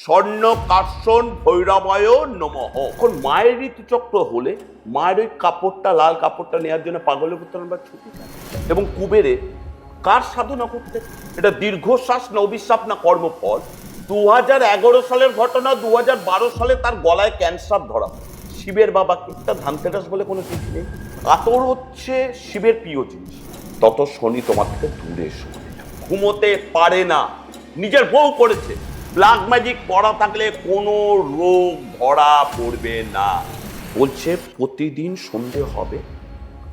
স্বর্ণ কার্ষণ ভৈরবায় নমঃ। এখন মায়ের ঋতুচক্র হলে মায়ের ওই কাপড়টা, লাল কাপড়টা নেওয়ার জন্য পাগলের মতন আমরা ছুটি যাই। এবং কুবেরে কার সাধনা করতে, এটা দীর্ঘশ্বাস না অভিশাপ না কর্মফল? 2011 সালের ঘটনা, 2012 সালে তার গলায় ক্যান্সার ধরা। শিবের বাবাকে তার ধানতেরাস বলে কোনো কিছু নেই। কাতর হচ্ছে শিবের প্রিয় জিনিস, তত শনি তোমার থেকে দূরে সরে। ঘুমোতে পারে না, নিজের বউ করেছে। ব্ল্যাক ম্যাজিক পড়া থাকলে কোনো রোগ ধরা পড়বে না। বলছে প্রতিদিন সন্ধে হবে,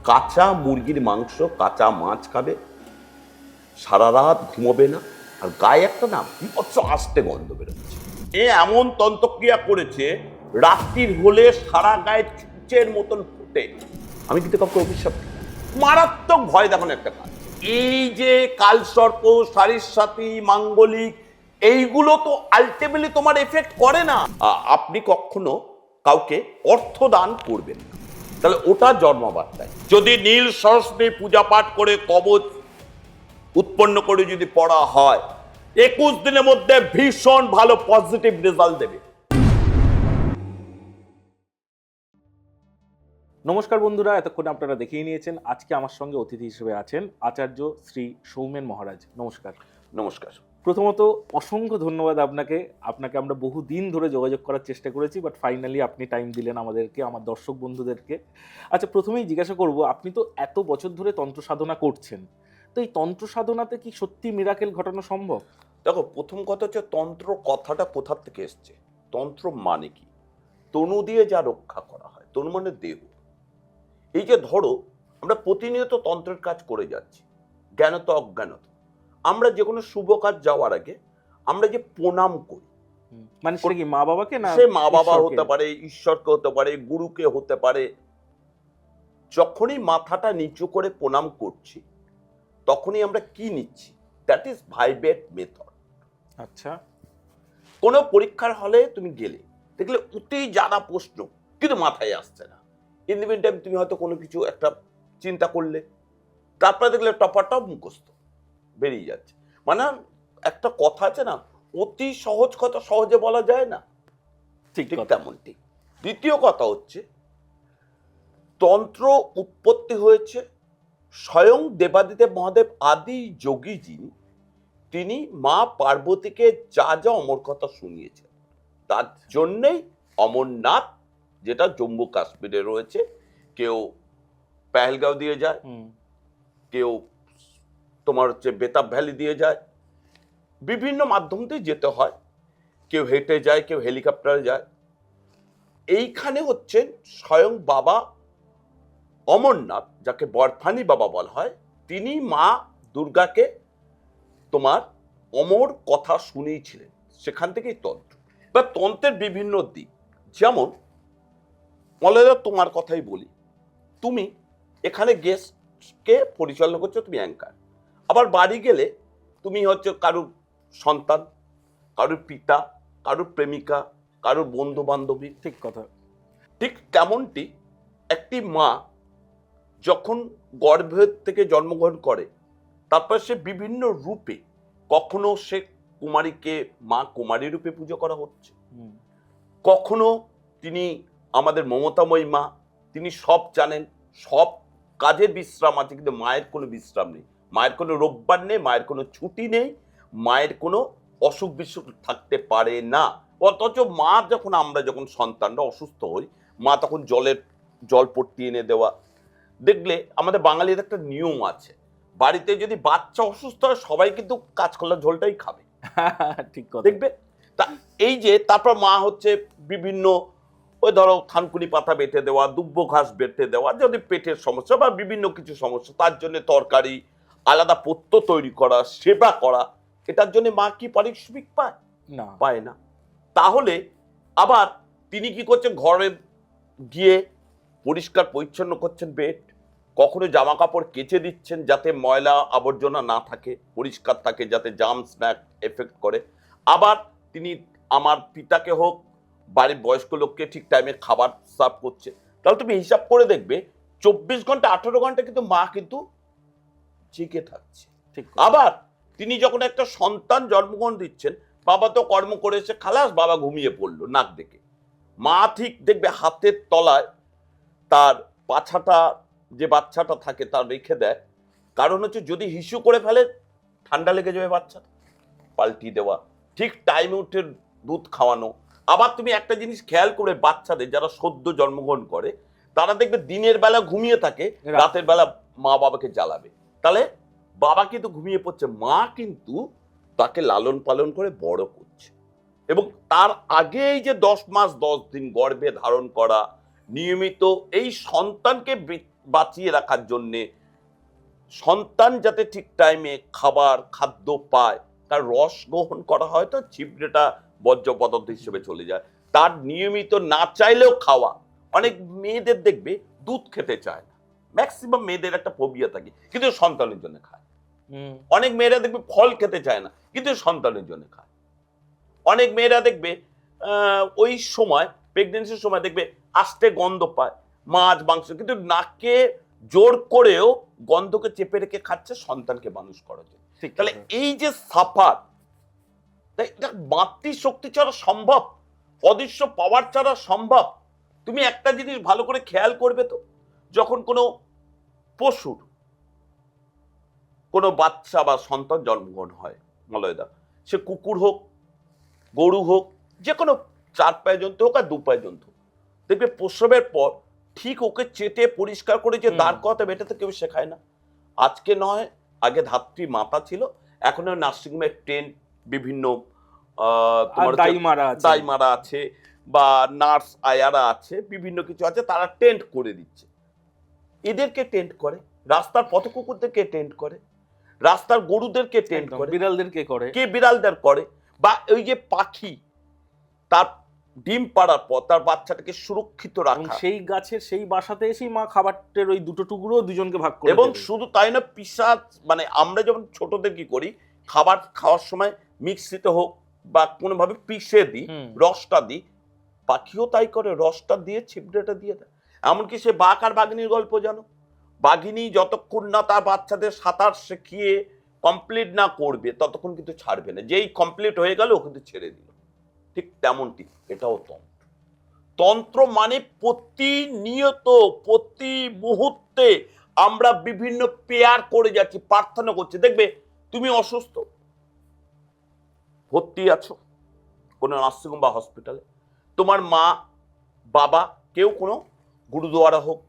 কাঁচা মুরগির মাংস, কাঁচা মাছ খাবে, সারা রাত ঘুমোবে না, আর গায়ে একটা না বিভৎস আস্তে গন্ধ বেরোচ্ছে। এ এমন তন্ত্রক্রিয়া করেছে, রাত্রির হলে সারা গায়ে চুচের মতন ফুটে। আমি কিন্তু কাউকে অভিশাপ দিই না, মারাত্মক ভয় দেখানো একটা কাজ। এই যে কালসর্প, সারিসাথী, মাঙ্গলিক, এইগুলো তো আলটিমেটলি তোমার এফেক্ট করে না। আপনি কখনো কাউকে অর্থ দান করবেন না, তাহলে ওটা জন্মবার্তায়। যদি নীল সরস্বতী পূজা পাঠ করে কবচ উৎপন্ন করে যদি পড়া হয়, 21 দিনের মধ্যে ভীষণ ভালো পজিটিভ রেজাল্ট দেবে। নমস্কার বন্ধুরা, এতক্ষণ আপনারা দেখিয়ে নিয়েছেন। আজকে আমার সঙ্গে অতিথি হিসেবে আছেন আচার্য শ্রী সৌমেন মহারাজ। নমস্কার। নমস্কার। প্রথমত অসংখ্য ধন্যবাদ আপনাকে। আমরা বহু দিন ধরে যোগাযোগ করার চেষ্টা করেছি, বাট ফাইনালি আপনি টাইম দিলেন আমাদেরকে, আমার দর্শক বন্ধুদেরকে। আচ্ছা, প্রথমেই জিজ্ঞাসা করব, আপনি তো এত বছর ধরে তন্ত্র সাধনা করছেন, তো এই তন্ত্র সাধনাতে কি সত্যি মিরাকেল ঘটানো সম্ভব? দেখো, প্রথম কথা হচ্ছে তন্ত্র কথাটা কোথা থেকে এসছে। তন্ত্র মানে কি? তনু দিয়ে যা রক্ষা করা হয়, তনু মানে দেহ। এই যে ধরো, আমরা প্রতিনিয়ত তন্ত্রের কাজ করে যাচ্ছি, জ্ঞানত অজ্ঞানত। আমরা যে কোনো শুভ কাজ যাওয়ার আগে আমরা যে প্রণাম করি, মানে সেটা কি মা বাবাকে, না সে মা বাবা ঈশ্বরকে? হতে পারে, ঈশ্বরকে হতে পারে, গুরুকে হতে পারে। যখনই মাথাটা নিচু করে প্রণাম করছি, তখনই আমরা কি নিচ্ছি? That is vibrate method. আচ্ছা। কোনো পরীক্ষার হলে তুমি গেলে দেখলে অতি জানা প্রশ্ন, কিন্তু মাথায় আসছে না। ইন দ্য মিন টাইম তুমি হয়তো কোনো কিছু একটা চিন্তা করলে, তারপরে দেখলে টপারটাও মুখস্থ বেরিয়ে যাচ্ছে। মানে একটা কথা আছে না, অতি সহজ কথা সহজে বলা যায় না, ঠিক ঠিক কথা। তেমনটি। দ্বিতীয় কথা হচ্ছে, তন্ত্র উৎপত্তি হয়েছে স্বয়ং দেবাদিদেব মহাদেব আদি যোগী যিনি, তিনি মা পার্বতীকে যা যা অমর কথা শুনিয়েছেন, তার জন্যেই অমরনাথ, যেটা জম্মু কাশ্মীরে রয়েছে। কেউ পেহেলগাঁও দিয়ে যায়, কেউ তোমার হচ্ছে বেতাব ভ্যালি দিয়ে যায়, বিভিন্ন মাধ্যম দিয়ে যেতে হয়। কেউ হেঁটে যায়, কেউ হেলিকপ্টারে যায়। এইখানে হচ্ছেন স্বয়ং বাবা অমরনাথ, যাকে বরফানি বাবা বলা হয়, তিনি মা দুর্গাকে তোমার অমর কথা শুনিয়েছিলেন। সেখান থেকেই তন্ত্র বা তন্ত্রের বিভিন্ন দিক। যেমন মলয়দা, তোমার কথাই বলি, তুমি এখানে গেস্টকে পরিচালনা করছো, তুমি অ্যাঙ্কার। আবার বাড়ি গেলে তুমি হচ্ছে কারুর সন্তান, কারুর পিতা, কারুর প্রেমিকা, কারুর বন্ধু বান্ধবী। ঠিক কথা। ঠিক তেমনটি একটি মা যখন গর্ভের থেকে জন্মগ্রহণ করে, তারপর সে বিভিন্ন রূপে, কখনো সে কুমারীকে মা কুমারী রূপে পুজো করা হচ্ছে, কখনো তিনি আমাদের মমতাময়ী মা, তিনি সব জানেন, সব কাজের বিশ্রাম আছে, কিন্তু মায়ের কোনো বিশ্রাম নেই, মায়ের কোনো রোববার নেই, মায়ের কোনো ছুটি নেই, মায়ের কোনো অসুখ বিসুখ থাকতে পারে না। অথচ মা যখন, আমরা যখন সন্তানরা অসুস্থ হই, মা তখন জলপট্টি এনে দেওয়া। দেখলে আমাদের বাঙালির একটা নিয়ম আছে, বাড়িতে যদি বাচ্চা অসুস্থ হয়, সবাই কিন্তু কাঁচকলার ঝোলটাই খাবে, ঠিক কথা। দেখবে। তা এই যে তারপর মা হচ্ছে বিভিন্ন, ওই ধরো থানকুনি পাতা বেটে দেওয়া, দুব্ব ঘাস বেটে দেওয়া, যদি পেটের সমস্যা বা বিভিন্ন কিছু সমস্যা, তার জন্য তরকারি, আলাদা পথ্য তৈরি করা, সেবা করা। এটার জন্য মা কি পারিশ্রমিক পায়? না, পায় না। তাহলে আবার তিনি কি করছেন, ঘরে গিয়ে পরিষ্কার পরিচ্ছন্ন করছেন বেড, কখনো জামা কাপড় কেচে দিচ্ছেন যাতে ময়লা আবর্জনা না থাকে, পরিষ্কার থাকে, যাতে জার্মস না এফেক্ট করে। আবার তিনি আমার পিতাকে হোক, বাড়ির বয়স্ক লোককে ঠিক টাইমে খাবার সার্ভ করছে। তাহলে তুমি হিসাব করে দেখবে, 24 ঘন্টা 18 ঘন্টা কিন্তু মা কিন্তু জেগে থাকছে। ঠিক। আবার তিনি যখন একটা সন্তান জন্মগ্রহণ দিচ্ছেন, বাবা তো কর্ম করে এসে খালাস, বাবা ঘুমিয়ে পড়লো নাক ডেকে। মা ঠিক দেখবে হাতের তলায় তার পাছাটা, যে বাচ্চাটা থাকে তার রেখে দেয়, কারণ হচ্ছে যদি হিসু করে ফেলে ঠান্ডা লেগে যাবে বাচ্চা, পাল্টি দেওয়া, ঠিক টাইমে উঠে দুধ খাওয়ানো। আবার তুমি একটা জিনিস খেয়াল করে বাচ্চাদের যারা সদ্য জন্মগ্রহণ করে তারা দেখবে দিনের বেলা ঘুমিয়ে থাকে, রাতের বেলা মা বাবাকে জ্বালাবে। তাহলে বাবা কিন্তু ঘুমিয়ে পড়ছে, মা কিন্তু তাকে লালন পালন করে বড় করছে। এবং তার আগেই যে 10 মাস 10 দিন গর্ভে ধারণ করা, নিয়মিত এই সন্তানকে বাঁচিয়ে রাখার জন্যে, সন্তান যাতে ঠিক টাইমে খাদ্য পায়, তার রস গ্রহণ করা হয়, তো ছিবড়েটা বর্জ্য পদার্থ হিসেবে চলে যায়, তার নিয়মিত না চাইলেও খাওয়া। অনেক মেয়েদের দেখবে দুধ খেতে চায় না, ম্যাক্সিমাম মেয়েদের একটা ফোবিয়া থাকে, কিন্তু সন্তানের জন্য খায়। অনেক মেয়েরা দেখবে ফল খেতে চায় না, কিন্তু সন্তানের জন্য খায়। অনেক মেয়েরা দেখবে ওই সময় প্রেগনেন্সির সময় দেখবে আস্তে গন্ধ পায় মাছ মাংস, কিন্তু নাকে জোর করেও গন্ধকে চেপে রেখে খাচ্ছে সন্তানকে মানুষ করার জন্য। তাহলে এই যে সাফার, তাই এটা মাতৃশক্তি ছাড়া সম্ভব, অদৃশ্য পাওয়ার ছাড়া সম্ভব। তুমি একটা জিনিস ভালো করে খেয়াল করবে তো, যখন কোনো পশুর কোনো বাচ্চা বা সন্তান জন্মগ্রহণ হয় মলয়দা, সে কুকুর হোক, গরু হোক, যে কোনো 4 পায়ে জন্তু হোক আর 2 পায়ে জন্তু, দেখবে প্রসবের পর ঠিক ওকে চেটে পরিষ্কার করে যে দাঁড় করাতে, এটা তো কেউ শেখায় না। আজকে নয়, আগে ধাত্রী মাতা ছিল, এখন নার্সিংহোমের টেন্ট বিভিন্ন দাইমারা আছে বা নার্স আয়ারা আছে, বিভিন্ন কিছু আছে, তারা টেন্ট করে দিচ্ছে। এদেরকে টেন্ট করে, রাস্তার পথ কুকুরদেরকে টেন্ট করে, রাস্তার গরুদেরকে টেন্ট করে, বিড়ালদেরকে করে, কে বিড়ালদের করে, বা ওই যে পাখি তার ডিম পাড়ার পর তার বাচ্চাটাকে সুরক্ষিত রাখা, সেই গাছের সেই বাসাতে এসেই মা খাবারের ওই দুটো টুকরো দুজনকে ভাগ করে। এবং শুধু তাই না, পিসাজ মানে আমরা যেমন ছোটদের কি করি, খাবার খাওয়ার সময় মিক্সিতে হোক বা কোনোভাবে পিষে দিই, রসটা দিই, পাখিও তাই করে, রসটা দিয়ে ছিপড়েটা দিয়ে দেয়। এমনকি সে বাঘ আর বাঘিনীর গল্প জানো, বাঘিনী যতক্ষণ না তার বাচ্চাদের সাঁতার শিখিয়ে কমপ্লিট না করবে ততক্ষণ কিন্তু ছাড়বে না, যেই কমপ্লিট হয়ে গেল ও কিন্তু ছেড়ে দিল। ঠিক তেমনটি এটাও তন্ত্র। তন্ত্র মানে প্রতিনিয়ত প্রতি মুহূর্তে আমরা বিভিন্ন পেয়ার করে যাচ্ছি, প্রার্থনা করছি। দেখবে তুমি অসুস্থ, ভর্তি আছো কোনো নার্সিংহোম বা হসপিটালে, তোমার মা বাবা কেউ কোনো গুরুদুয়ারা হোক,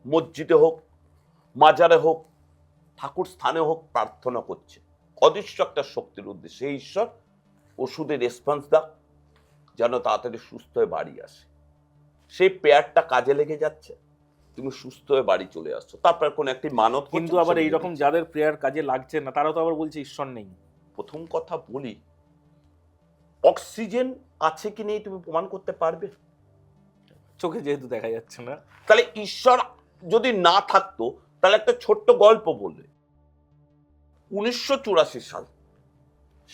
মসজিদে হোক, মাজারে হোক, ঠাকুর স্থানে হোক, প্রার্থনা করছে অদৃশ্য একটা শক্তির উদ্দেশ্যে, সেই ঈশ্বর ওষুধের রেসপন্স দাও যেন তাড়াতাড়ি সুস্থ হয়ে বাড়ি আসে। সেই পেয়ারটা কাজে লেগে যাচ্ছে, তুমি সুস্থ হয়ে বাড়ি চলে আসছো। তারপর কোন একটি মানত, কিন্তু আবার এইরকম যাদের প্রেয়ার কাজে লাগছে না তারা তো আবার বলছে ঈশ্বর নেই। প্রথম কথা বলি, অক্সিজেন আছে কি নেই তুমি প্রমাণ করতে পারবে? চোখে যেহেতু দেখা যাচ্ছে না। তাহলে ঈশ্বর যদি না থাকতো, তাহলে একটা ছোট্ট গল্প বললে, 1984 সাল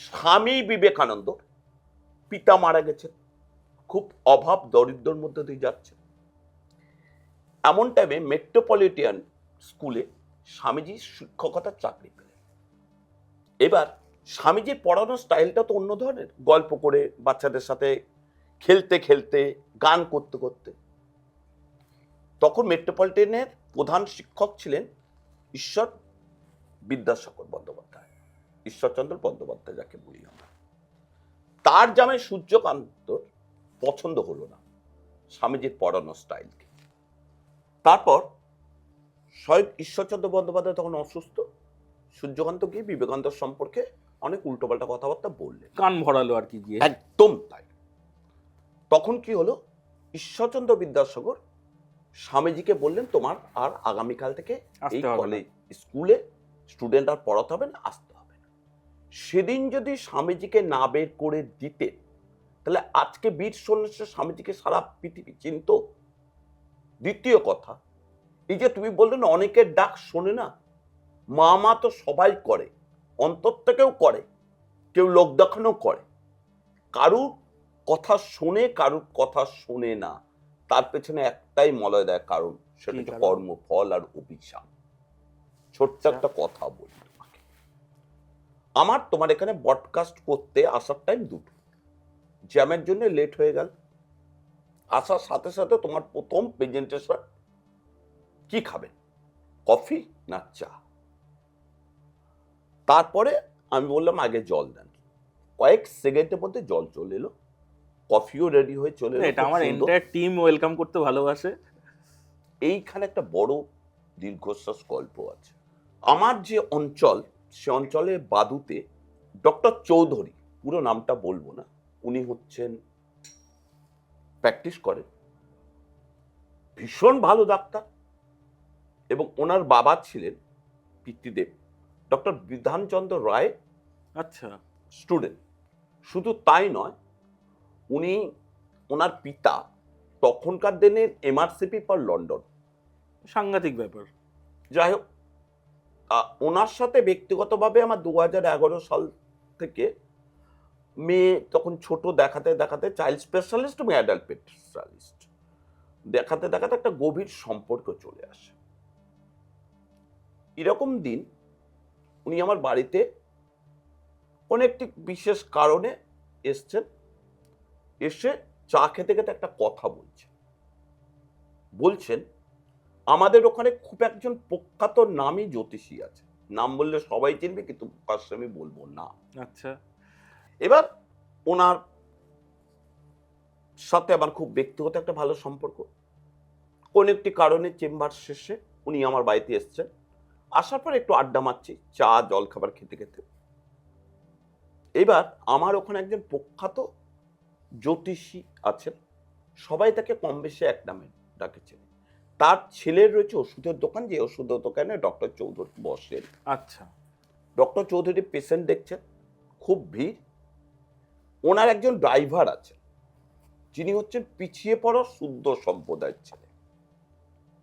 স্বামী বিবেকানন্দ পিতা মারা গেছেন, খুব অভাব দরিদ্রের মধ্যে দিয়ে যাচ্ছে। এমন টাইমে মেট্রোপলিটন স্কুলে স্বামীজি শিক্ষকতার চাকরি পেলেন। এবার স্বামীজির পড়ানোর স্টাইলটা তো অন্য ধরনের, গল্প করে বাচ্চাদের সাথে খেলতে খেলতে, গান করতে করতে। তখন মেট্রোপলিটনের প্রধান শিক্ষক ছিলেন ঈশ্বর বিদ্যাসাগর বন্দ্যোপাধ্যায়, ঈশ্বরচন্দ্র বন্দ্যোপাধ্যায় যাকে বলি আমরা। তার জামাই সূর্যকান্ত পছন্দ হলো না স্বামীজির পড়ানোর স্টাইলকে। তারপর স্বয়ং ঈশ্বরচন্দ্র বন্দ্যোপাধ্যায় তখন অসুস্থ, সূর্যকান্ত গিয়ে বিবেকানন্দ সম্পর্কে অনেক উল্টোপাল্টা কথাবার্তা বললেন, কান ভরালো আর কি গিয়ে। একদম তাই। তখন কি হলো, ঈশ্বরচন্দ্র বিদ্যাসাগর স্বামীজিকে বললেন তোমার আর আগামীকাল থেকে এই কলেজ স্কুলে স্টুডেন্ট আর পড়াতে হবে না, আসতে হবে না। সেদিন যদি স্বামীজিকে না বের করে দিতে, তাহলে আজকে বীর সন্ন্যাসী স্বামীজিকে সারা পৃথিবী চিনত। দ্বিতীয় কথা, এই যে তুমি বললে না অনেকের ডাক শোনে না, মা তো সবাই করে, অন্তর থেকেও করে, কেউ লোক দেখানো করে, কারুর কথা শোনে, কারুর কথা শোনে না। তার পেছনে একটাই মলয় দেয় কারণ, সেটা হচ্ছে কর্ম, ফল আর অভিশাপ। ছোট্ট একটা কথা বলি তোমাকে, আমার তোমার এখানে ব্রডকাস্ট করতে আসার টাইম 2টো, জ্যামের জন্য লেট হয়ে গেল। আসার সাথে সাথে তোমার প্রথম প্রেজেন্টেশন, কি খাবেন, কফি না চা? তারপরে আমি বললাম আগে জল দেন। কয়েক সেকেন্ডের মধ্যে জল চলে এলো, কফিও রেডি হয়ে চলে এলো। এটা আমার এন্টায়ার টিম ওয়েলকাম করতে ভালোবাসে। এইখানে একটা বড় দীর্ঘশ্বাস গল্প আছে। আমার যে অঞ্চল, সে অঞ্চলে বাদুতে ডক্টর চৌধুরী, পুরো নামটা বলবো না, উনি হচ্ছেন প্র্যাকটিস করেন, ভীষণ ভালো ডাক্তার, এবং ওনার বাবা ছিলেন পিতৃদেব ডক্টর বিধানচন্দ্র রায় আচ্ছা, স্টুডেন্ট। শুধু তাই নয়, উনি, ওনার পিতা তখনকার দিনের এমআরসিপি ফর লন্ডন। সাংঘাতিক ব্যাপার। যাই হোক, ওনার সাথে ব্যক্তিগতভাবে আমার 2011 সাল থেকে, মেয়ে তখন ছোট, দেখাতে দেখাতে চাইল্ড স্পেশালিস্ট এবং অ্যাডাল্ট স্পেশালিস্ট দেখাতে দেখাতে একটা গভীর সম্পর্ক চলে আসে। এরকম দিন উনি আমার বাড়িতে কোনো একটি বিশেষ কারণে এসছেন, এসে চা খেতে খেতে একটা কথা বলছেন আমাদের ওখানে খুব একজন প্রখ্যাত নামী জ্যোতিষী আছে, নাম বললে সবাই চিনবে কিন্তু পাশে আমি বলবো না। আচ্ছা, এবার ওনার সাথে আমার খুব ব্যক্তিগত একটা ভালো সম্পর্ক। কোন একটি কারণে চেম্বার শেষে উনি আমার বাড়িতে এসছেন। আসার পর একটু আড্ডা মারছি, চা জল খাবার খেতে খেতে। এবার আমার ওখানে একজন প্রখ্যাত জ্যোতিষী আছেন, সবাই তাকে কম বেশি এক নামে ডাকেছেন। তার ছেলের রয়েছে ওষুধের দোকান, যে ওষুধের দোকানে ডক্টর চৌধুরী বসেন। আচ্ছা, ডক্টর চৌধুরী পেশেন্ট দেখছেন, খুব ভিড়। ওনার একজন ড্রাইভার আছেন, যিনি হচ্ছেন পিছিয়ে পড়া শুদ্ধ সম্প্রদায়ের ছেলে,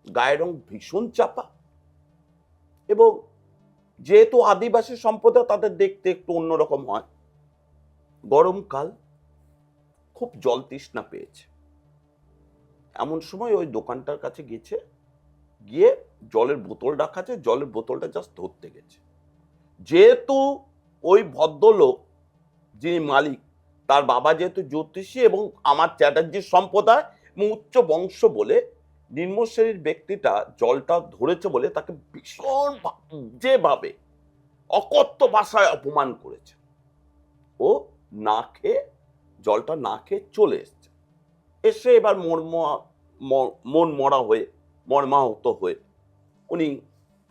গায়ের রং ভীষণ চাপা, এবং যেহেতু আদিবাসী সম্প্রদায় তাদের দেখতে একটু অন্যরকম হয়। গরমকাল, খুব জল তৃষ্ণা পেয়েছে, এমন সময় ওই দোকানটার কাছে গেছে, গিয়ে জলের বোতল রাখা আছে, জলের বোতলটা জাস্ট ধরতে গেছে। যেহেতু ওই ভদ্রলোক যিনি মালিক, তার বাবা যেহেতু জ্যোতিষী এবং আমার চ্যাটার্জির সম্প্রদায় এবং উচ্চ বংশ বলে, নিম্ন শ্রেণীর ব্যক্তিটা জলটা ধরেছে বলে তাকে ভীষণ যেভাবে অকথ্য ভাষায় অপমান করেছে। ও না খেয়ে, জলটা না খেয়ে চলে এসছে। এসে এবার মন মরা হয়ে, মর্মাহত হয়ে উনি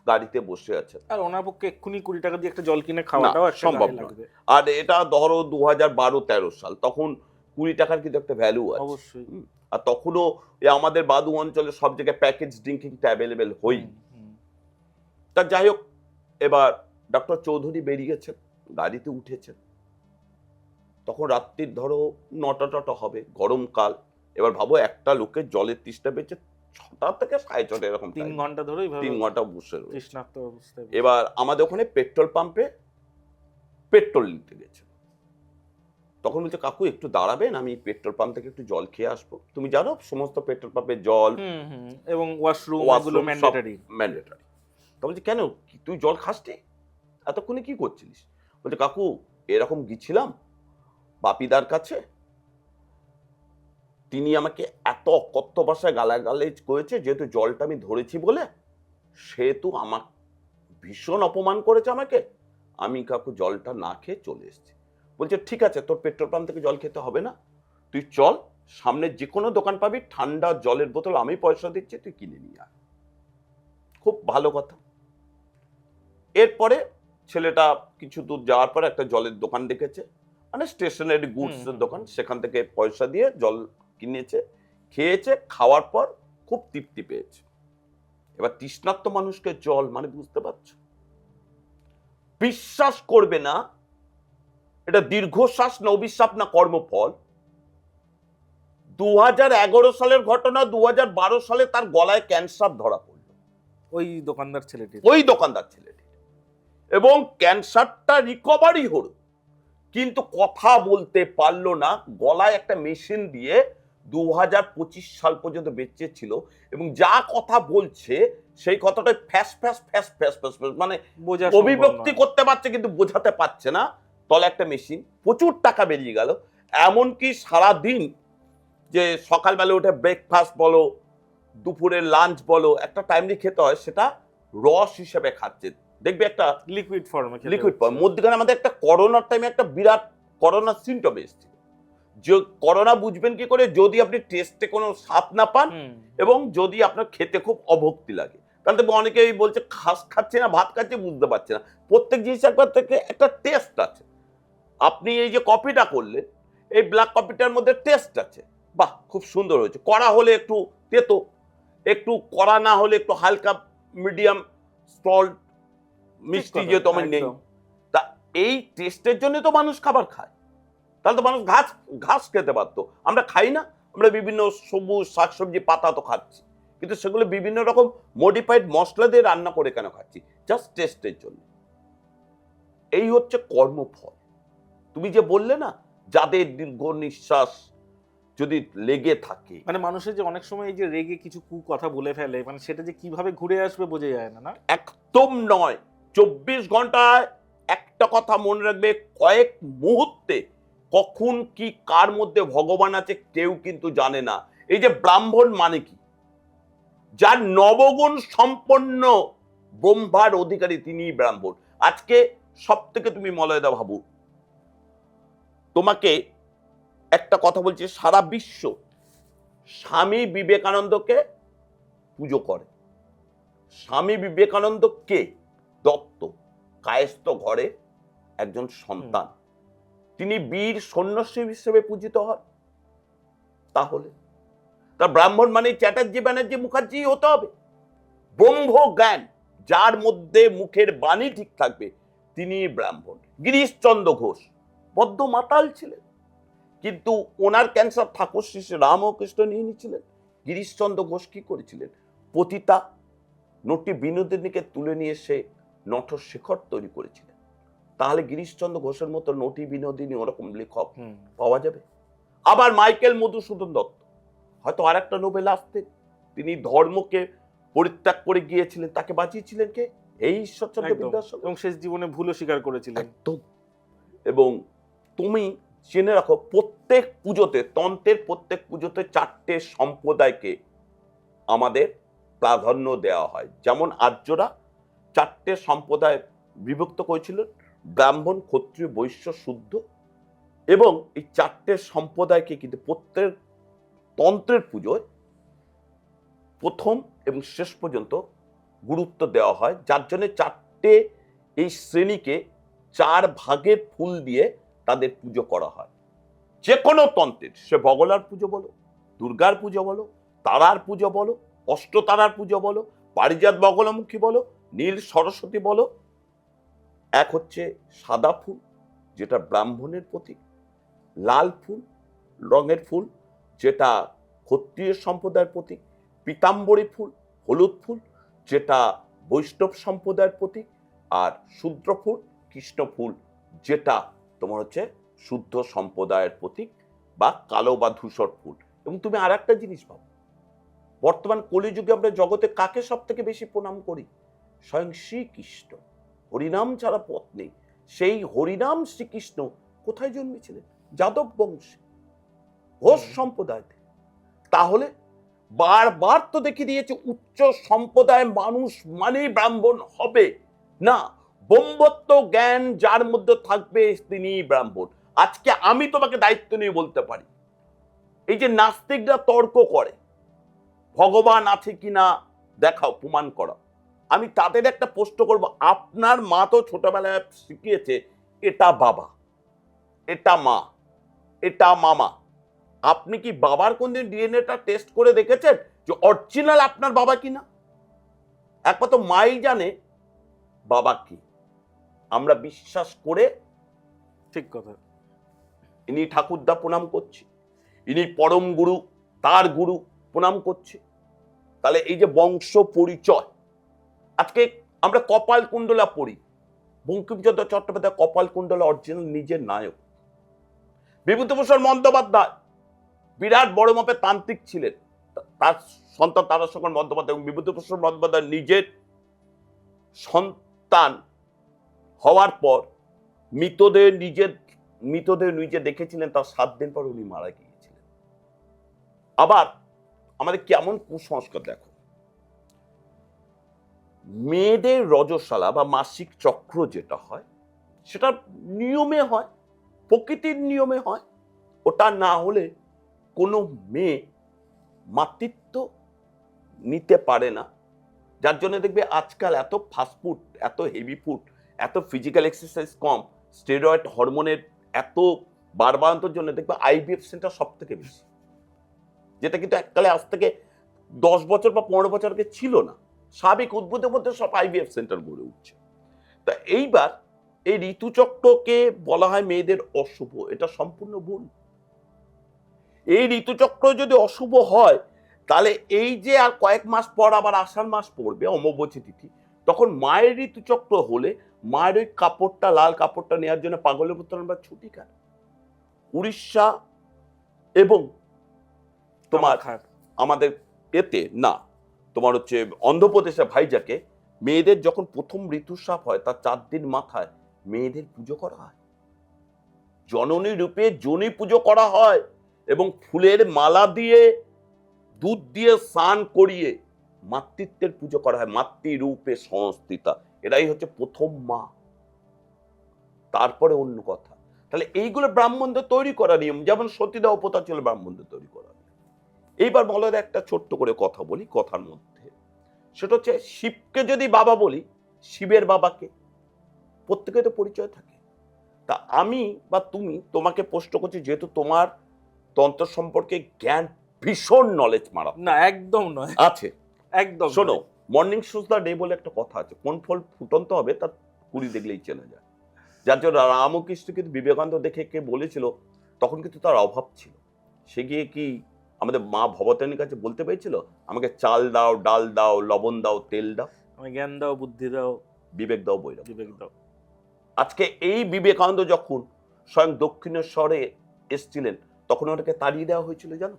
গাড়িতে বসে আছেন। আর ওনার পক্ষে এক্ষুনি 20 টাকা দিয়ে একটা জল কিনে খাওয়াটাও একটা সম্ভব গায়ে নয়। লাগবে। আর এটা ধরো 2012-13 সাল, তখন 20 টাকার কিন্তু একটা ভ্যালু আছে। অবশ্যই। আর তখনও আমাদের বাদু অঞ্চলে সব জায়গায় প্যাকেজ ড্রিঙ্কিংটা অ্যাভেলেবেল হই। তা যাই হোক, এবার ডক্টর চৌধুরী বেরিয়েছেন, গাড়িতে উঠেছেন। তখন রাত্রির ধরো 9টা হবে, গরমকাল। এবার ভাবো একটা লোকের জলের তৃষ্ণা পেয়েছে 6টা থেকে 6:30 এরকম, 3 ঘন্টা ধরে 3 ঘন্টা বসে রয়েছে। তৃষ্ণার্ত অবস্থায়। এবার আমাদের ওখানে পেট্রোল পাম্পে পেট্রোল নিতে গেছে। তখন বলছে, কাকু একটু দাঁড়াবেন, আমি পেট্রোল পাম্প থেকে একটু জল খেয়ে আসবো। তুমি জানো সমস্ত পেট্রোল পাম্পে জল এবং ওয়াশরুম এগুলো ম্যান্ডেটরি। তো বলছে, কেন তুই জল খাসনি, এতক্ষণে কি করছিলিস? বলছে, কাকু এরকম গিয়েছিলাম বাপিদার কাছে, তিনি আমাকে এত অকথ্য ভাষায় গালাগালাজ করেছে, যেহেতু জলটা আমি ধরেছি বলে, সেহেতু আমার ভীষণ অপমান করেছে আমাকে। আমি কাকু জলটা না খেয়ে চলে এসেছি। বলছে, ঠিক আছে, তোর পেট্রোল পাম্প থেকে জল খেতে হবে না, তুই চল, সামনে যে কোনো দোকান পাবি, ঠান্ডা জলের বোতল আমি পয়সা দিচ্ছি, তুই কিনে নিয়ে আয়। খুব ভালো কথা। এরপরে ছেলেটা কিছু দূর যাওয়ার পর একটা জলের দোকান দেখেছে, মানে স্টেশনারি গুডস এর দোকান, সেখান থেকে পয়সা দিয়ে জল কিনেছে, খেয়েছে। খাওয়ার পর খুব তৃপ্তি পেয়েছে। এবার তৃষ্ণার্ত মানুষকে জল মানে বুঝতে পারছো, বিশ্বাস করবে না, এটা দীর্ঘশ্বাস না অভিশাপ না কর্মফল। 2011 সালের ঘটনা, 2012 সালে তার গলায় ক্যান্সার ধরা পড়লো, ওই দোকানদার ছেলেটি। এবং ক্যান্সারটা রিকভারি হলো, কিন্তু কথা বলতে পারলো না। গলায় একটা মেশিন দিয়ে 2025 সাল পর্যন্ত বেঁচে ছিল, এবং যা কথা বলছে সেই কথাটা ফ্যাস ফ্যাস ফ্যাস ফ্যাস ফ্যাস ফ্যাস, মানে বোঝা সম্ভব অভিব্যক্তি নয়। করতে পারছে কিন্তু বোঝাতে পারছে না। তলে একটা মেশিন, প্রচুর টাকা বেরিয়ে গেল। এমনকি সারাদিন যে সকালবেলা উঠে ব্রেকফাস্ট বলো, দুপুরের লাঞ্চ বলো, একটা টাইমলি খেতে হয়, সেটা রস হিসেবে খাচ্ছে। দেখবে একটা লিকুইড ফর্মে লিকুইড ফর্ম। মধ্যখানে আমাদের একটা করোনার টাইমে একটা বিরাট করোনা সিমটম এসেছিল। যে করোনা বুঝবেন কি করে, যদি আপনি টেস্টে কোনো স্বাদ না পান এবং যদি আপনার খেতে খুব অভক্তি লাগে। কারণ দেখবো অনেকেই বলছে ঘাস খাচ্ছে না ভাত খাচ্ছে বুঝতে পারছে না। প্রত্যেক জিনিস একবার থেকে একটা টেস্ট আছে। আপনি এই যে কফিটা করলেন, এই ব্ল্যাক কফিটার মধ্যে টেস্ট আছে, বাহ খুব সুন্দর হয়েছে। কড়া হলে একটু তেতো, একটু কড়া না হলে একটু হালকা মিডিয়াম সল্ট, মিষ্টি যেহেতু আমার নেই। তা এই টেস্টের জন্য তো মানুষ খাবার খায়। তাহলে তো মানুষ ঘাস ঘাস খেতে পারতো, আমরা খাই না। আমরা বিভিন্ন সবুজ শাকসবজি পাতা তো খাচ্ছি, কিন্তু সেগুলো বিভিন্ন রকম মডিফাইড মশলা দিয়ে রান্না করে কেন খাচ্ছি? জাস্ট টেস্টের জন্য। এই হচ্ছে কর্মফল। তুমি যে বললে না, যাদের দীর্ঘ নিঃশ্বাস যদি লেগে থাকে, মানে মানুষের যে অনেক সময় এই যে রেগে কিছু কথা বলে ফেলে, মানে সেটা যে কিভাবে ঘুরে আসবে বোঝা যায় না। না, একদম নয়। 24 ঘন্টায় একটা কথা মনে রাখবে, কয়েক মুহূর্তে কখন কি কার মধ্যে ভগবান আছে কেউ কিন্তু জানে না। এই যে ব্রাহ্মণ মানে কি, যার নবগুণ সম্পন্ন ব্রহ্মার অধিকারী তিনিই ব্রাহ্মণ। আজকে সব থেকে তুমি মলয়দা ভাবু, তোমাকে একটা কথা বলছি, সারা বিশ্ব স্বামী বিবেকানন্দকে পুজো করে। স্বামী বিবেকানন্দ কে? দত্ত, কায়স্থ ঘরে একজন সন্তান। তিনি বীর সন্ন্যাসী হিসেবে পূজিত হন। তাহলে তার ব্রাহ্মণ মানে চ্যাটার্জি ব্যানার্জি মুখার্জি হতে হবে? ব্রহ্ম জ্ঞান যার মধ্যে মুখের বাণী ঠিক থাকবে তিনি ব্রাহ্মণ। গিরিশচন্দ্র ঘোষ বদ্ধ মাতাল ছিলেন, কিন্তু ওনার ক্যান্সার ঠাকুর শ্রী রামকৃষ্ণ নিয়ে নিয়েছিলেন। গিরিশচন্দ্র ঘোষ কি করেছিলেন? পতিতা নটি বিনোদিনীকে তুলে নিয়ে সে নটশেখর তৈরি করেছিলেন। তাহলে গিরিশচন্দ্র ঘোষের মতো নটি বিনোদিনী ওরকম লেখক পাওয়া যাবে? আবার মাইকেল মধুসূদন দত্ত, হয়তো আর একটা নোবেল আসতেন। তিনি ধর্মকে পরিত্যাগ করে গিয়েছিলেন, তাকে বাঁচিয়েছিলেন কে? এই ঈশ্বরচন্দ্র বিদ্যাসাগর। এবং শেষ জীবনে ভুলও স্বীকার করেছিলেন। একদম। এবং তুমি জেনে রাখো, প্রত্যেক পুজোতে, তন্ত্রের প্রত্যেক পুজোতে 4টে সম্প্রদায়কে আমাদের প্রাধান্য দেওয়া হয়। যেমন আর্যরা 4টে সম্প্রদায় বিভক্ত করেছিলেন, ব্রাহ্মণ, ক্ষত্রিয়, বৈশ্য, শুদ্ধ। এবং এই 4টে সম্প্রদায়কে কিন্তু প্রত্যেক তন্ত্রের পুজোয় প্রথম এবং শেষ পর্যন্ত গুরুত্ব দেওয়া হয়, যার জন্য 4টে এই শ্রেণীকে 4 ভাগের ফুল দিয়ে তাদের পুজো করা হয়। যে কোনো তন্ত্রের, সে বগলার পুজো বলো, দুর্গার পুজো বলো, তারার পুজো বলো, অষ্টতারার পুজো বলো, পারিজাত বগলামুখী বলো, নীল সরস্বতী বলো। এক হচ্ছে সাদা ফুল, যেটা ব্রাহ্মণের প্রতীক। লাল ফুল, রঙের ফুল, যেটা ক্ষত্রিয় সম্প্রদায়ের প্রতীক। পীতাম্বরী ফুল, হলুদ ফুল, যেটা বৈষ্ণব সম্প্রদায়ের প্রতীক। আর শূদ্র ফুল, কৃষ্ণ ফুল, যেটা তোমার হচ্ছে শুদ্ধ সম্প্রদায়ের প্রতীক, বা কালো বা ধূসর ফুল। এবং তুমি আর একটা জিনিস পাবো, বর্তমান কলিযুগে আমরা জগতে কাকে সব থেকে বেশি প্রণাম করি? স্বয়ং শ্রীকৃষ্ণ। হরিনাম ছাড়া পথ নেই। সেই হরিনাম শ্রীকৃষ্ণ কোথায় জন্মেছিলেন? যাদব বংশে, ঘোষ সম্প্রদায়। তাহলে বারবার তো দেখিয়ে দিয়েছে উচ্চ সম্প্রদায় মানুষ মানেই ব্রাহ্মণ হবে না। ব্রহ্মত্ব জ্ঞান যার মধ্যে থাকবে তিনি ব্রাহ্মণ। আজকে আমি তোমাকে দায়িত্ব নিয়ে বলতে পারি, এই যে নাস্তিকরা তর্ক করে ভগবান আছে কিনা দেখাও, প্রমাণ করো, আমি তাদের একটা প্রশ্ন করব, আপনার মা তো ছোটবেলায় শিখিয়েছে এটা বাবা, এটা মা, এটা মামা। আপনি কি বাবার কোনদিন ডিএনএটা টেস্ট করে দেখেছেন যে অরিজিনাল আপনার বাবা কিনা? একমাত্র মাই জানে বাবা কি। আমরা বিশ্বাস করে ঠিক কথা, ইনি ঠাকুরদা প্রণাম করছি, ইনি পরম গুরু, তার গুরু প্রণাম করছি। তাহলে এই যে বংশ পরিচয়, আজকে আমরা কপাল কুণ্ডলা পড়ি, বঙ্কিমচন্দ্র চট্টোপাধ্যায় কপাল কুণ্ডলা অরিজিনাল নিজের নায়ক। বিভূতিভূষণ বন্দ্যোপাধ্যায় বিরাট বড় মাপের তান্ত্রিক ছিলেন। তার সন্তান তারাশঙ্কর বন্দ্যোপাধ্যায় এবং বিভূতিভূষণ বন্দ্যোপাধ্যায় নিজের সন্তান হওয়ার পর মৃতদেহ নিজে দেখেছিলেন, তার 7 দিন পর উনি মারা গিয়েছিলেন। আবার আমাদের কেমন কুসংস্কার দেখো, মেয়েদের রজস্বালা বা মাসিক চক্র যেটা হয় সেটা নিয়মে হয়, প্রকৃতির নিয়মে হয়। ওটা না হলে কোনো মেয়ে মাতৃত্ব নিতে পারে না। যার জন্য দেখবে আজকাল এত ফাস্টফুড, এত হেভি ফুড, এত ফিজিক্যাল এক্সারসাইজ কম, স্টেরয়েড হরমোনের এত বাড়বাড়ন্তের জন্য দেখবে আইভিএফ সেন্টার সব থেকে বেশি, যেটা কিন্তু এককালে আজ থেকে 10 বছর বা 15 বছর আগে ছিল না। স্বাভাবিক উদ্ভিদের মধ্যে সব আইভিএফ সেন্টার গড়ে উঠছে। তা এইবার এই ঋতুচক্রকে বলা হয় মেয়েদের অশুভ, এটা সম্পূর্ণ ভুল। এই ঋতুচক্র যদি অশুভ হয় তাহলে এই যে আর কয়েক মাস পর আবার আষাঢ় মাস পড়বে, অমাবস্যা তিথি, তখন মায়ের ঋতুচক্র হলে মায়ের ওই কাপড়টা, লাল কাপড়টা নেওয়ার জন্য পাগলের মতন আমরা ছুটি কাট। উড়িষ্যা এবং তোমার আমাদের এতে না, তোমার হচ্ছে অন্ধ্রপ্রদেশে ভাইজাকে মেয়েদের যখন প্রথম ঋতুস্রাব হয় তার 4 দিন মাথায় মেয়েদের পুজো করা হয়, জননী রূপে জনি পুজো করা হয় এবং ফুলের মালা দিয়ে দুধ দিয়ে স্নান করিয়ে মাতৃত্বের পুজো করা হয়, মাতৃরূপে সংস্থিতা। এরাই হচ্ছে প্রথম মা, তারপরে অন্য কথা। তাহলে এইগুলো ব্রাহ্মণদের তৈরি করা নিয়ম, যেমন সতীদাহ প্রথা ছিল ব্রাহ্মণদের তৈরি করা। এইবার বলো একটা ছোট্ট করে কথা বলি কথার মধ্যে, সেটা হচ্ছে শিবকে যদি বাবা বলি, শিবের বাবাকে প্রত্যেকে তো পরিচয় থাকে। তা আমি বা তুমি, তোমাকে প্রশ্ন করছি, যেহেতু তোমার তন্ত্র সম্পর্কে জ্ঞান ভীষণ নলেজ মারা না, একদম নয়, আছে একদম। শোনো, মর্নিং শুজ দ্য ডে বলে একটা কথা আছে, কোন ফল ফুটন্ত হবে তার কুড়ি দেখলেই চেনা যায়। যার জন্য রামকৃষ্ণ কিন্তু বিবেকানন্দ দেখে কে বলেছিল, তখন কিন্তু তার অভাব ছিল। সে গিয়ে কি আমাদের মা ভবতারিণীর কাছে বলতে পেরেছিল, আমাকে চাল দাও, ডাল দাও, লবণ দাও, তেল দাও, আমাকে জ্ঞান দাও, বুদ্ধি দাও, বিবেক দাও, বৈরাগ্য বিবেক দাও। আজকে এই বিবেকানন্দ যখন স্বয়ং দক্ষিণেশ্বরে এসেছিলেন তখন ওটাকে তাড়িয়ে দেওয়া হয়েছিল জানো।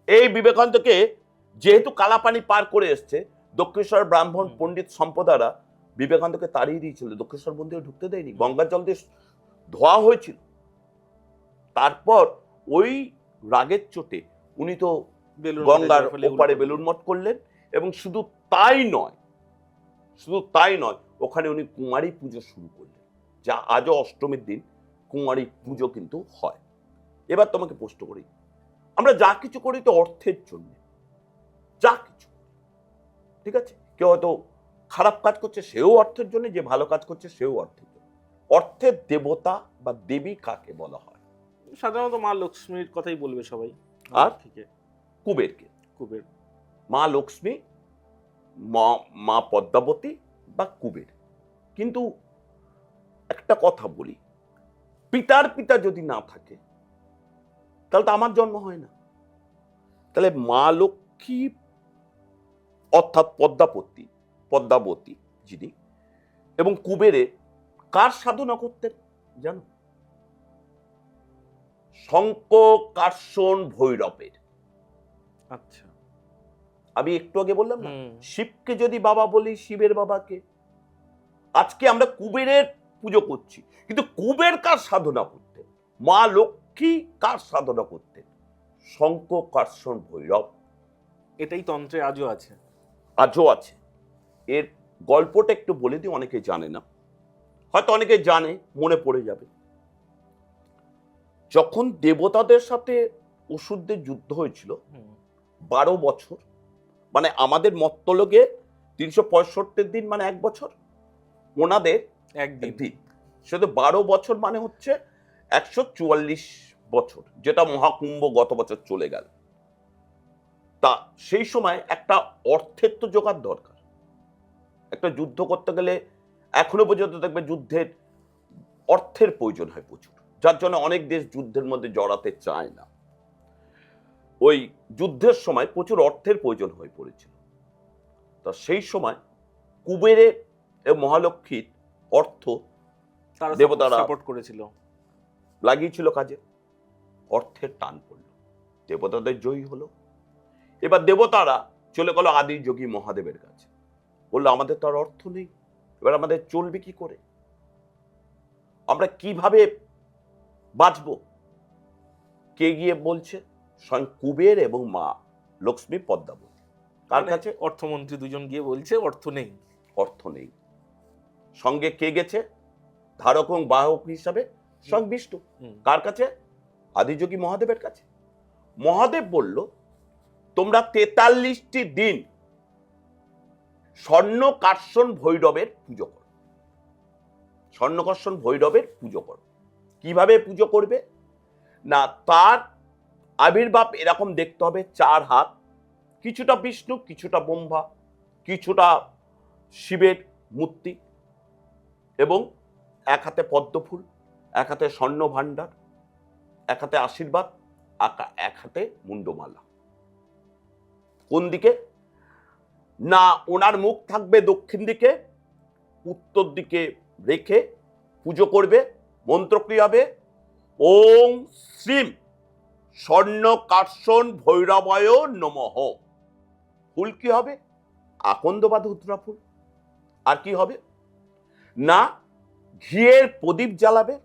এই বিবেকানন্দকে যেহেতু কালাপানি পার করে এসছে, দক্ষিণেশ্বর ব্রাহ্মণ পণ্ডিত সম্প্রদায়রা বিবেকানন্দকে তাড়িয়ে দিয়েছিল, দক্ষিণেশ্বর মন্দিরে ঢুকতে দেয়নি, গঙ্গার জল দিয়ে ধোয়া হয়েছিল। তারপর ওই রাগের চোটে উনি তো গঙ্গার ওপারে বেলুড় মঠ করলেন, এবং শুধু তাই নয়, ওখানে উনি কুমারী পুজো শুরু করলেন, যা আজও অষ্টমীর দিন কুমারী পুজো কিন্তু হয়। এবার তোমাকে প্রশ্ন করি, আমরা যা কিছু করি তো অর্থের জন্য, যা কিছু, ঠিক আছে, কেউ হয়তো খারাপ কাজ করছে সেও অর্থের জন্য, যে ভালো কাজ করছে সেও অর্থের জন্য। অর্থের দেবতা বা দেবী কাকে বলা হয়? সাধারণত মা লক্ষ্মীর কথাই বলবে সবাই, আর কুবেরকে। কুবের, মা লক্ষ্মী, মা পদ্মাবতী বা কুবের। কিন্তু একটা কথা বলি, পিতার পিতা যদি না থাকে তাহলে তো আমার জন্ম হয় না। তাহলে মা লক্ষ্মী অর্থাৎ পদ্মাবতী যিনি এবং কুবেরে কার সাধনা করতেন জানো? শঙ্খ, কার্ষণ, ভৈরবের। আচ্ছা, আমি একটু আগে বললাম না, শিবকে যদি বাবা বলি, শিবের বাবাকে। আজকে আমরা কুবেরের পুজো করছি, কিন্তু কুবের কার সাধনা করতেন? মা লক্ষ্মী কার সাধনা করতেন? শঙ্খ, কার্ষণ, ভৈরব। এটাই তন্ত্রে আজও আছে, এর গল্পটা একটু বলে দিই, অনেকে জানে না, হয়তো অনেকে জানে, মনে পড়ে যাবে। যখন দেবতাদের সাথে অসুরদের যুদ্ধ হয়েছিল 12 বছর, মানে আমাদের মত্তলোকে 365 দিন মানে 1 বছর, ওনাদের একদিন, শুধু 12 বছর মানে হচ্ছে 144 বছর, যেটা মহাকুম্ভ গত বছর চলে গেল। তা সেই সময় একটা অর্থের তো জোগাড় দরকার। একটা যুদ্ধ করতে গেলে এখনো পর্যন্ত দেখবে যুদ্ধের অর্থের প্রয়োজন হয় প্রচুর, যার জন্য অনেক দেশ যুদ্ধের মধ্যে জড়াতে চায় না। ওই যুদ্ধের সময় প্রচুর অর্থের প্রয়োজন হয়ে পড়েছিল। তা সেই সময় কুবেরের মহালক্ষ্মীর অর্থ দেবতারা সাপোর্ট করেছিল, লাগিয়েছিল কাজে। অর্থের টান পড়ল, দেবতাদের জয়ী হলো। এবার দেবতারা চলে গেল আদি যোগী মহাদেবের কাছে, বললো আমাদের তো আর অর্থ নেই, এবার আমাদের চলবে কি করে, আমরা কিভাবে বাঁচবো? কে গিয়ে বলছে? স্বয়ং কুবের এবং মা লক্ষ্মী পদ্মাবতী। কার কাছে? অর্থমন্ত্রী দুজন গিয়ে বলছে অর্থ নেই। অর্থ নেই। সঙ্গে কে গেছে ধারক এবং বাহক হিসাবে? স্বয়ং বিষ্ণু। কার কাছে? আদিযোগী মহাদেবের কাছে। মহাদেব বলল তোমরা 43টি দিন স্বর্ণকার্ষণ ভৈরবের পুজো করো। স্বর্ণকার্ষণ ভৈরবের পুজো করো। কিভাবে পুজো করবে না, তার আবির্ভাব এরকম দেখতে হবে, 4 হাত, কিছুটা বিষ্ণু, কিছুটা ব্রহ্মা, কিছুটা শিবের মূর্তি, এবং এক হাতে পদ্মফুল, এক হাতে স্বর্ণ ভাণ্ডার, এক হাতে আশীর্বাদ, এক হাতে মুন্ডমালা। কোন দিকে না, ওনার মুখ থাকবে দক্ষিণ দিকে, উত্তর দিকে রেখে পুজো করবে। মন্ত্র কি হবে? ওম শ্রীম স্বর্ণকার্ষণ ভৈরবায় নমঃ। ফুল কি হবে? আকন্দ বা ধুতরা ফুল। আর কি হবে না, ঘিয়ের প্রদীপ জ্বালাবে,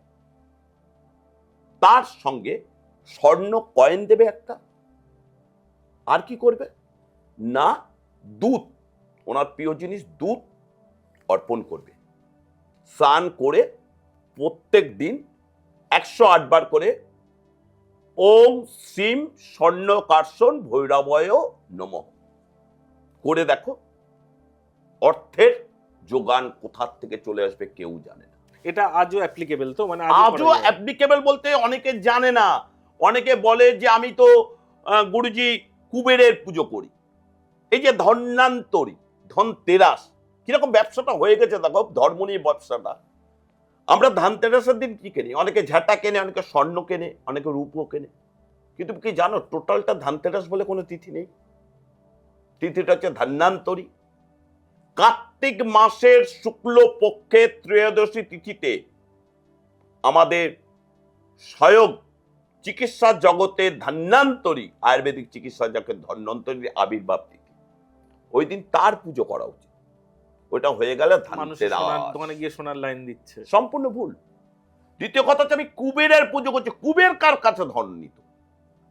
তার সঙ্গে স্বর্ণ কয়েন দেবে একটা। আর কি করবে না, দুধ, ওনার প্রিয় জিনিস দুধ অর্পণ করবে। স্নান করে প্রত্যেক দিন 108 বার করে ওম শ্রীম স্বর্ণকার্ষণ ভৈরবায় নমঃ করে দেখো, অর্থের যোগান কোথা থেকে চলে আসবে কেউ জানে না। এটা আজও অ্যাপ্লিকেবল তো? মানে আজও অ্যাপ্লিকেবল বলতে অনেকে জানে না। অনেকে বলে যে আমি তো গুরুজি কুবেরের পুজো করি। এই যে ধন্যান্তরী, ধনতেরাস, কিরকম ব্যবসাটা হয়ে গেছে দেখো, ধর্ম নিয়ে ব্যবসাটা। আমরা ধানতেরাসের দিন কি কিনি? অনেকে ঝাঁটা কেনে, অনেকে স্বর্ণ কেনে, অনেকে রূপও কেনে। কিন্তু কি জানো, টোটালটা ধানতেরাস বলে কোনো তিথি নেই। তিথিটা হচ্ছে ধন্যান্তরী। কার্তিক মাসের শুক্ল পক্ষের ত্রয়োদশী তিথিতে আমাদের স্বয়ং চিকিৎসা জগতে ধন্যান্তরী, আয়ুর্বেদিক চিকিৎসা জগতে ধন্বন্তরীর আবির্ভাব তিথি। ওই দিন তার পুজো করা উচিত। ওটা হয়ে গেল দোকানে গিয়ে সোনার লাইন দিচ্ছে, সম্পূর্ণ ভুল। দ্বিতীয় কথা হচ্ছে আমি কুবেরের পুজো করছি। কুবের কার কাছে ধন নিত?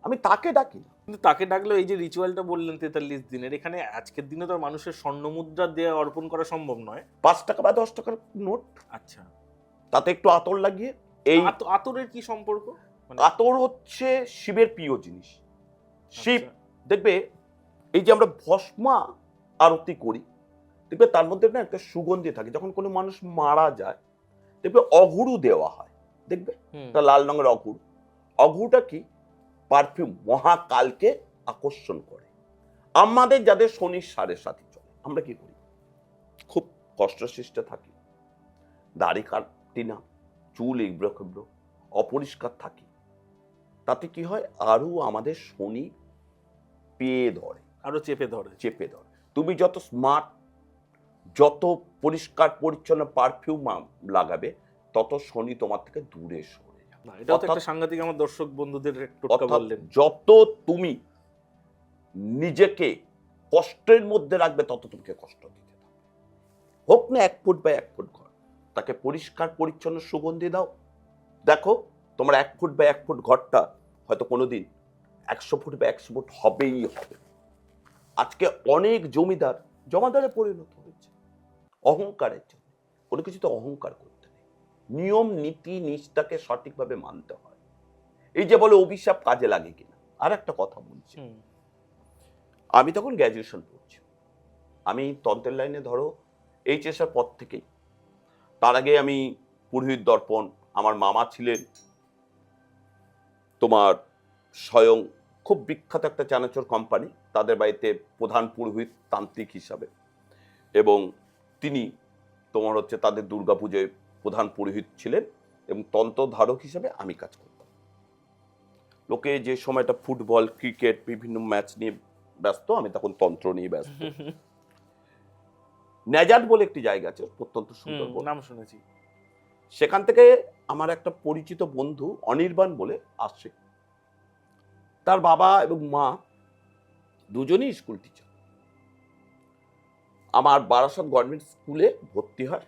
আমি তাকে ডাকি না। কিন্তু তাকে ডাকলেও এই যে রিচুয়ালটা বললেন 43 দিনের, এখানে আজকের দিনে তো মানুষের স্বর্ণ মুদ্রা দিয়ে অর্পণ করা সম্ভব নয়। 5 টাকা বা 10 টাকার নোট, আচ্ছা, তাতে একটু আতর লাগিয়ে। এই আতরের কি সম্পর্ক? আতর হচ্ছে শিবের প্রিয় জিনিস। শিব দেখবে, এই যে আমরা ভস্মা আরতি করি, দেখবে তার মধ্যে না একটা সুগন্ধি থাকে। যখন কোনো মানুষ মারা যায় দেখবে অঘুরু দেওয়া হয়, দেখবে লাল রঙের অঘুরু। অঘুরুটা কি? পারফিউম, মহাকালকে আকর্ষণ করে। আমাদের যাদের শনির সাড়ে সাথে চলে, আমরা কি করি? খুব কষ্টসৃষ্টে থাকি, দাড়ি কাটি না, চুল ইব্রো খেব্রো, অপরিষ্কার থাকি। তাতে কি হয়? আরো আমাদের শনি পেয়ে ধরে, আরো চেপে ধরে। তুমি যত স্মার্ট, যত পরিষ্কার পরিচ্ছন্ন পারফিউম লাগাবে, তত শনি তোমার থেকে দূরে সরে যাবে। এটা তো একটা সাংঘাতিক, আমার দর্শক বন্ধুদের টোটকা বললেন। যত তুমি নিজেকে কষ্টের মধ্যে রাখবে, তত তোমাকে কষ্ট দিতে থাকবে। হোক না 1 ফুট বা 1 ফুট ঘর, তাকে পরিষ্কার পরিচ্ছন্ন সুগন্ধি দাও। দেখো তোমার 1 ফুট বা 1 ফুট ঘরটা হয়তো কোনোদিন 100 ফুট বা 100 ফুট হবেই হবে। আজকে অনেক জমিদার জমাদারে পরিণত হয়েছে অহংকারের জন্য। কোনো কিছুতে অহংকার করতে নেই, নিয়ম নীতি নিষ্ঠাকে সঠিকভাবে মানতে হয়। এই যে বলে অভিশাপ কাজে লাগে কিনা, আর একটা কথা বলছি। আমি তখন গ্র্যাজুয়েশন পড়ছি, আমি তন্ত্রের লাইনে ধরো এইচএস এর পর থেকেই। তার আগে আমি পুরোহিত দর্পণ, আমার মামা ছিলেন তোমার স্বয়ং খুব বিখ্যাত একটা চানাচুর কোম্পানি, তাদের বাড়িতে প্রধান পুরোহিত তান্ত্রিক হিসাবে, এবং তিনি তোমার হচ্ছে তাদের দুর্গাপুজোয় প্রধান পুরোহিত ছিলেন, এবং তন্ত্র ধারক হিসাবে আমি কাজ করতাম। লোকে যে সময়টা ফুটবল ক্রিকেট বিভিন্ন ম্যাচ নিয়ে ব্যস্ত, আমি তখন তন্ত্র নিয়ে ব্যস্ত। নেজাট বলে একটি জায়গা আছে অত্যন্ত সুন্দর, নাম শুনেছি। সেখান থেকে আমার একটা পরিচিত বন্ধু অনির্বাণ বলে আসে, তার বাবা এবং মা দুজনেই স্কুল টিচার। আমার বারাসত গভর্নমেন্ট স্কুলে ভর্তি হয়,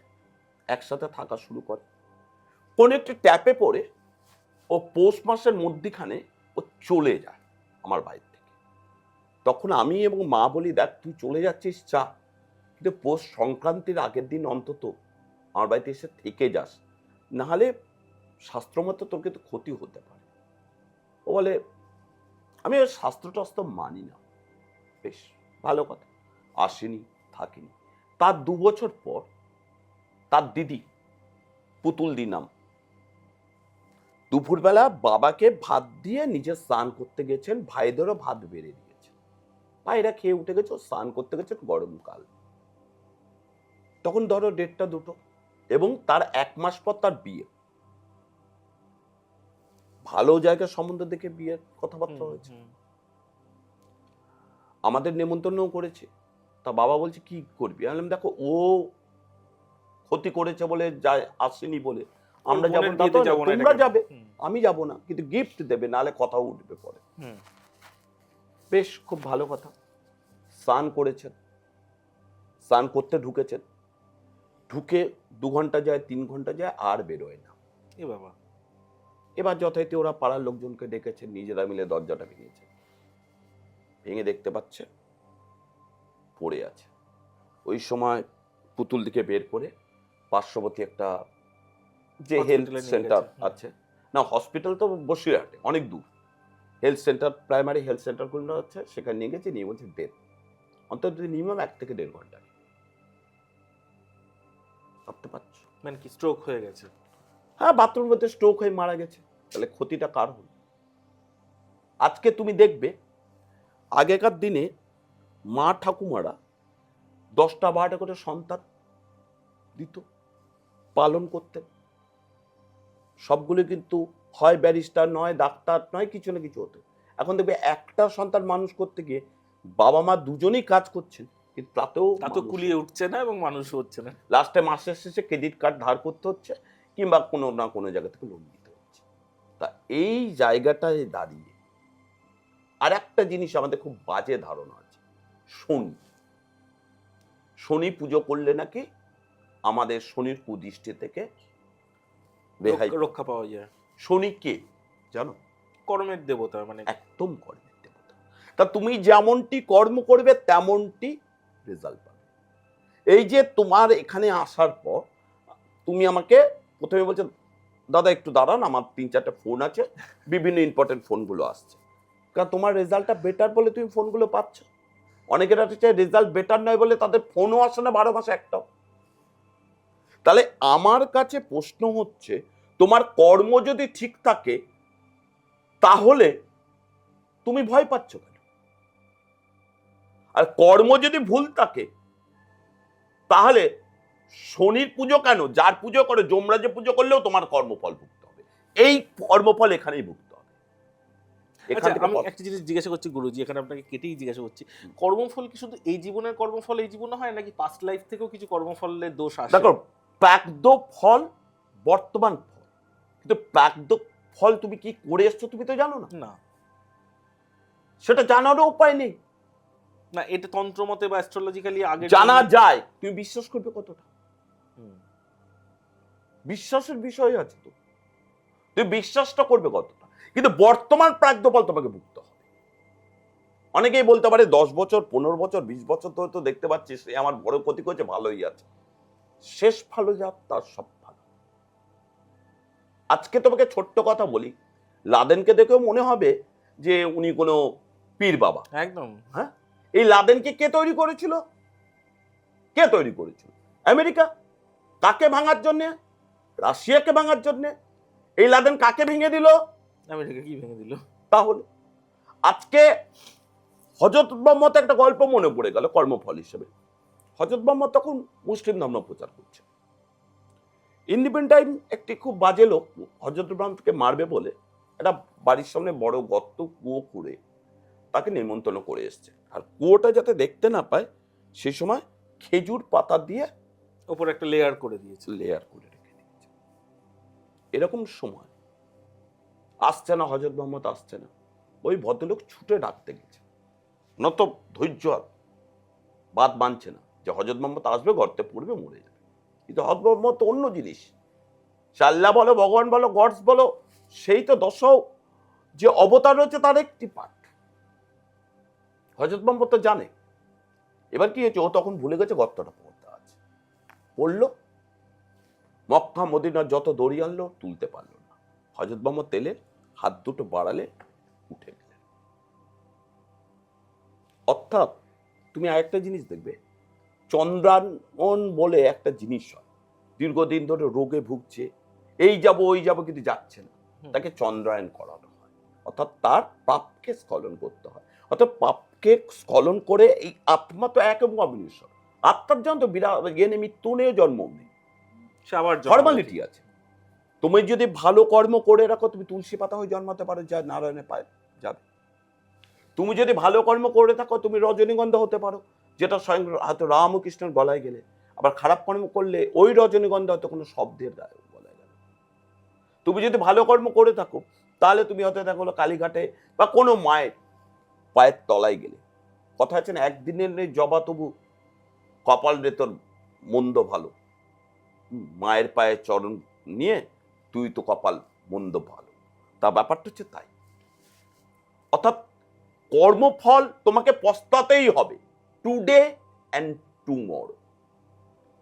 একসাথে থাকা শুরু করে। কোন একটি ট্যাপে পড়ে ও পৌষ মাসের মধ্যিখানে ও চলে যায় আমার বাড়ি থেকে। তখন আমি এবং মা বলি, দেখ তুই চলে যাচ্ছিস চা, কিন্তু পৌষ সংক্রান্তির আগের দিন অন্তত আমার বাড়িতে এসে থেকে যাস, নাহলে শাস্ত্রমতো তোর কিন্তু ক্ষতি হতে পারে। ও বলে, আমি ওই শাস্ত্র টাস্ত্র মানি না। বেশ ভালো কথা, আসেনি, থাকিনি। তার 2 বছর পর তার দিদি, পুতুল দি নাম, দুপুরবেলা বাবাকে ভাত দিয়ে নিজে স্নান করতে গেছেন, ভাইদেরও ভাত বেড়ে দিয়েছেন। ভাইরা খেয়ে উঠে গেছে, ও স্নান করতে গেছে, গরমকাল। তখন ধরো 1:30 2টো, এবং তার 1 মাস পর তার বিয়ে। ভালো জায়গার সম্বন্ধ দেখে বিয়ের কথাবার্তা হয়েছে। আমাদের নেমন্তন্নও করেছে। তা বাবা বলছে কি করবি? আমি বললাম, দেখো ও ক্ষতি করেছে বলে আসেনি বলে আমরা যাবো না, তোমরা যাবে, আমি যাব না, কিন্তু গিফট দেবে, নাহলে কথা উঠবে পরে। বেশ, খুব ভালো কথা। স্নান করেছেন, স্নান করতে ঢুকেছেন, ঢুকে 2 ঘন্টা যায়, 3 ঘন্টা যায়, আর বেরোয় না। এ বাবা। এবার যথারীতি ওরা পাড়ার লোকজনকে ডেকেছেন, নিজেরা মিলে দরজাটা ভেঙেছে। ভেঙে দেখতে পাচ্ছে পড়ে আছে। ওই সময় পুতুল দিকে বের করে পার্শ্ববর্তী একটা যে হেলথ সেন্টার আছে, না হসপিটাল তো বসিরহাটে, অনেক দূর, health centre, primary health centre গুলো আছে, সেখানে নিয়ে গেছে। নিয়ে বলছে ডেথ, অন্তত মিনিমাম 1 থেকে 1.5 ঘন্টা। ভাবতে পারছো? মানে কি স্ট্রোক হয়ে গেছে? হ্যাঁ, বাথরুমের মধ্যে স্ট্রোক হয়ে মারা গেছে। তাহলে ক্ষতিটা কার হল? আজকে তুমি দেখবে, আগেকার দিনে মা ঠাকুমারা 10টা 12টা করে সন্তান দিত, পালন করতেন। সবগুলো কিন্তু হয় ব্যারিস্টার, নয় ডাক্তার, নয় কিছু না কিছু হতো। এখন দেখবে একটা সন্তান মানুষ করতে গিয়ে বাবা মা দুজনেই কাজ করছেন, কিন্তু তাতেও কুলিয়ে উঠছে না এবং মানুষ হচ্ছে না। লাস্টে মাসের শেষে ক্রেডিট কার্ড ধার করতে হচ্ছে, কিংবা কোনো না কোনো জায়গা থেকে লোন দিতে হচ্ছে। তা এই জায়গাটায় দাঁড়িয়ে আর একটা জিনিস আমাদের খুব বাজে ধারণা আছে, শনি পুজো করলে নাকি আমাদের শনির কুদৃষ্টি থেকে রক্ষা পাওয়া যায়। শনি কে জানো? কর্মের দেবতা, মানে একদম কর্মের দেবতা। তা তুমি যেমনটি কর্ম করবে তেমনটি রেজাল্ট পাবে। এই যে তোমার এখানে আসার পর তুমি আমাকে প্রথমে বলছো, দাদা একটু দাঁড়ান, আমার 3-4টা ফোন আছে, বিভিন্ন ইম্পর্টেন্ট ফোনগুলো আসছে। কারণ তোমার রেজাল্টটা বেটার বলে তুমি ফোনগুলো পাচ্ছ। অনেকের আছে রেজাল্ট বেটার নয় বলে তাদের ফোনও আসে না 12 মাসে একটাও। তাহলে আমার কাছে প্রশ্ন হচ্ছে, তোমার কর্ম যদি ঠিক থাকে তাহলে তুমি ভয় পাচ্ছ কেন? আর কর্ম যদি ভুল থাকে তাহলে শনির পুজো কেন, যার পুজো করে, যমরাজের পুজো করলেও তোমার কর্মফল ভুগতে হবে। এই কর্মফল এখানেই ভুগতে হবে। আমি একটা জিনিস জিজ্ঞাসা করছি গুরুজি, এখানে আপনাকে কেটেই জিজ্ঞাসা করছি, কর্মফল কি শুধু এই জীবনের কর্মফল এই জীবনে হয়, নাকি পাস্ট লাইফ থেকেও কিছু কর্মফলের দোষ আসে? দেখো, প্রাক্দ ফল বর্তমান ফল, কিন্তু প্রাক্দ ফল তুমি কি করে এসছো তুমি তো জানো না। সেটা জানারও উপায় নেই। না, এটা তন্ত্র মতে বা অ্যাস্ট্রোলজিক্যালি আগে জানা যায়, তুমি বিশ্বাস করবে কতটা? বিশ্বাসের বিষয় আছে তো, তুমি বিশ্বাসটা করবে কতটা। কিন্তু বর্তমান প্রাক্দ ফল তোমাকে ভুগতে হবে। অনেকেই বলতে পারে 10 বছর 15 বছর 20 বছর ধরে তো দেখতে পাচ্ছি সে আমার বড় ক্ষতি করছে, ভালোই আছে। শেষ ভালো যাক, তার সব ভালো। আজকে তোমাকে ছোট্ট কথা বলি, লাদেনকে দেখেও মনে হবে যে উনি কোনো পীর বাবা। একদম। হ্যাঁ, এই লাদেনকে কে তৈরি করেছিল? কে তৈরি করেছিল? আমেরিকা। কাকে ভাঙার জন্য? রাশিয়াকে ভাঙার জন্য। এই লাদেন কাকে ভেঙে দিল? আমেরিকা কি ভেঙে দিল? তাহলে আজকে হযরত মুহাম্মদ একটা গল্প মনে পড়ে গেল কর্মফল হিসেবে। হযরত মুহাম্মদ তখন মুসলিম ধর্ম প্রচার করছে। ইন্ডিপেন্ডেন্ট টাইম একটি খুব বাজে লোক হযরত ইব্রাহিমকে মারবে বলে একটা বাড়ির সামনে বড় গর্ত কুয়ো করে তাকে নিমন্ত্রণ করে এসছে। আর কুয়োটা যাতে দেখতে না পায় সেই সময় খেজুর পাতা দিয়ে উপরে একটা লেয়ার করে দিয়েছে, রেখে দিয়েছে। এরকম সময় আসছে না, হযরত মুহাম্মদ আসছে না, ওই ভদ্রলোক ছুটে ডাকতে গেছে, ওনার তো ধৈর্য বাদ মানছে না যে হযরত মোহাম্মদ আসবে, গর্তে পড়বে, মরে যাবে। কিন্তু হযরত মোহাম্মদ তো অন্য জিনিস, আল্লাহ বলো, ভগবান বলো, গডস বলো, সেই তো যে অবতার রয়েছে তার একটি পার্ট। হযরত মোহাম্মদ তো জানে। এবার কি হয়েছে, ও তখন ভুলে গেছে গর্তটা পড়তে আছে, পড়লো, মক্কা মদিনার যত দড়ি আনলো তুলতে পারলো না। হযরত মোহাম্মদ তেলের হাত দুটো বাড়ালে উঠে গেলেন। অর্থাৎ তুমি আরেকটা জিনিস দেখবে, চন্দ্রায়ন বলে একটা জিনিস হয়, দীর্ঘদিন ধরে রোগে ভুগছে, এই যাব ওই যাব কিন্তু যাচ্ছে না, তাকে চন্দ্রায়ন করানো হয়। অর্থাৎ তার পাপকে স্খলন করতে হয়। অর্থাৎ পাপকে স্খলন করে এই আত্মা তো এক এবং অবিনশ্বর, আত্মার জন্য তো বিরাট জ্ঞানে মৃত্যু নেই, জন্ম নেই, ফর্মালিটি আছে। তুমি যদি ভালো কর্ম করে রাখো, তুমি তুলসী পাতা হয়ে জন্মাতে পারো, যা নারায়ণের পায়ে যাবে। তুমি যদি ভালো কর্ম করে থাকো, তুমি রজনীগন্ধা হতে পারো, যেটা স্বয়ং হয়তো রাম ও কৃষ্ণের গলায় গেলে। আবার খারাপ কর্ম করলে ওই রজনীগন্ধা হয়তো কোনো শব্দের গায়ে গলায় গেল। তুমি যদি ভালো কর্ম করে থাকো, তাহলে তুমি হয়তো দেখো কালীঘাটে বা কোনো মায়ের পায়ের তলায় গেলে। কথা আছে না, একদিনের নেই জবা তবু কপাল রে তোর মন্দ ভালো, মায়ের পায়ে চরণ নিয়ে তুই তো কপাল মন্দ ভালো। তা ব্যাপারটা হচ্ছে তাই। অর্থাৎ কর্মফল তোমাকে পস্তাতেই হবে, টুডে অ্যান্ড টুমরো।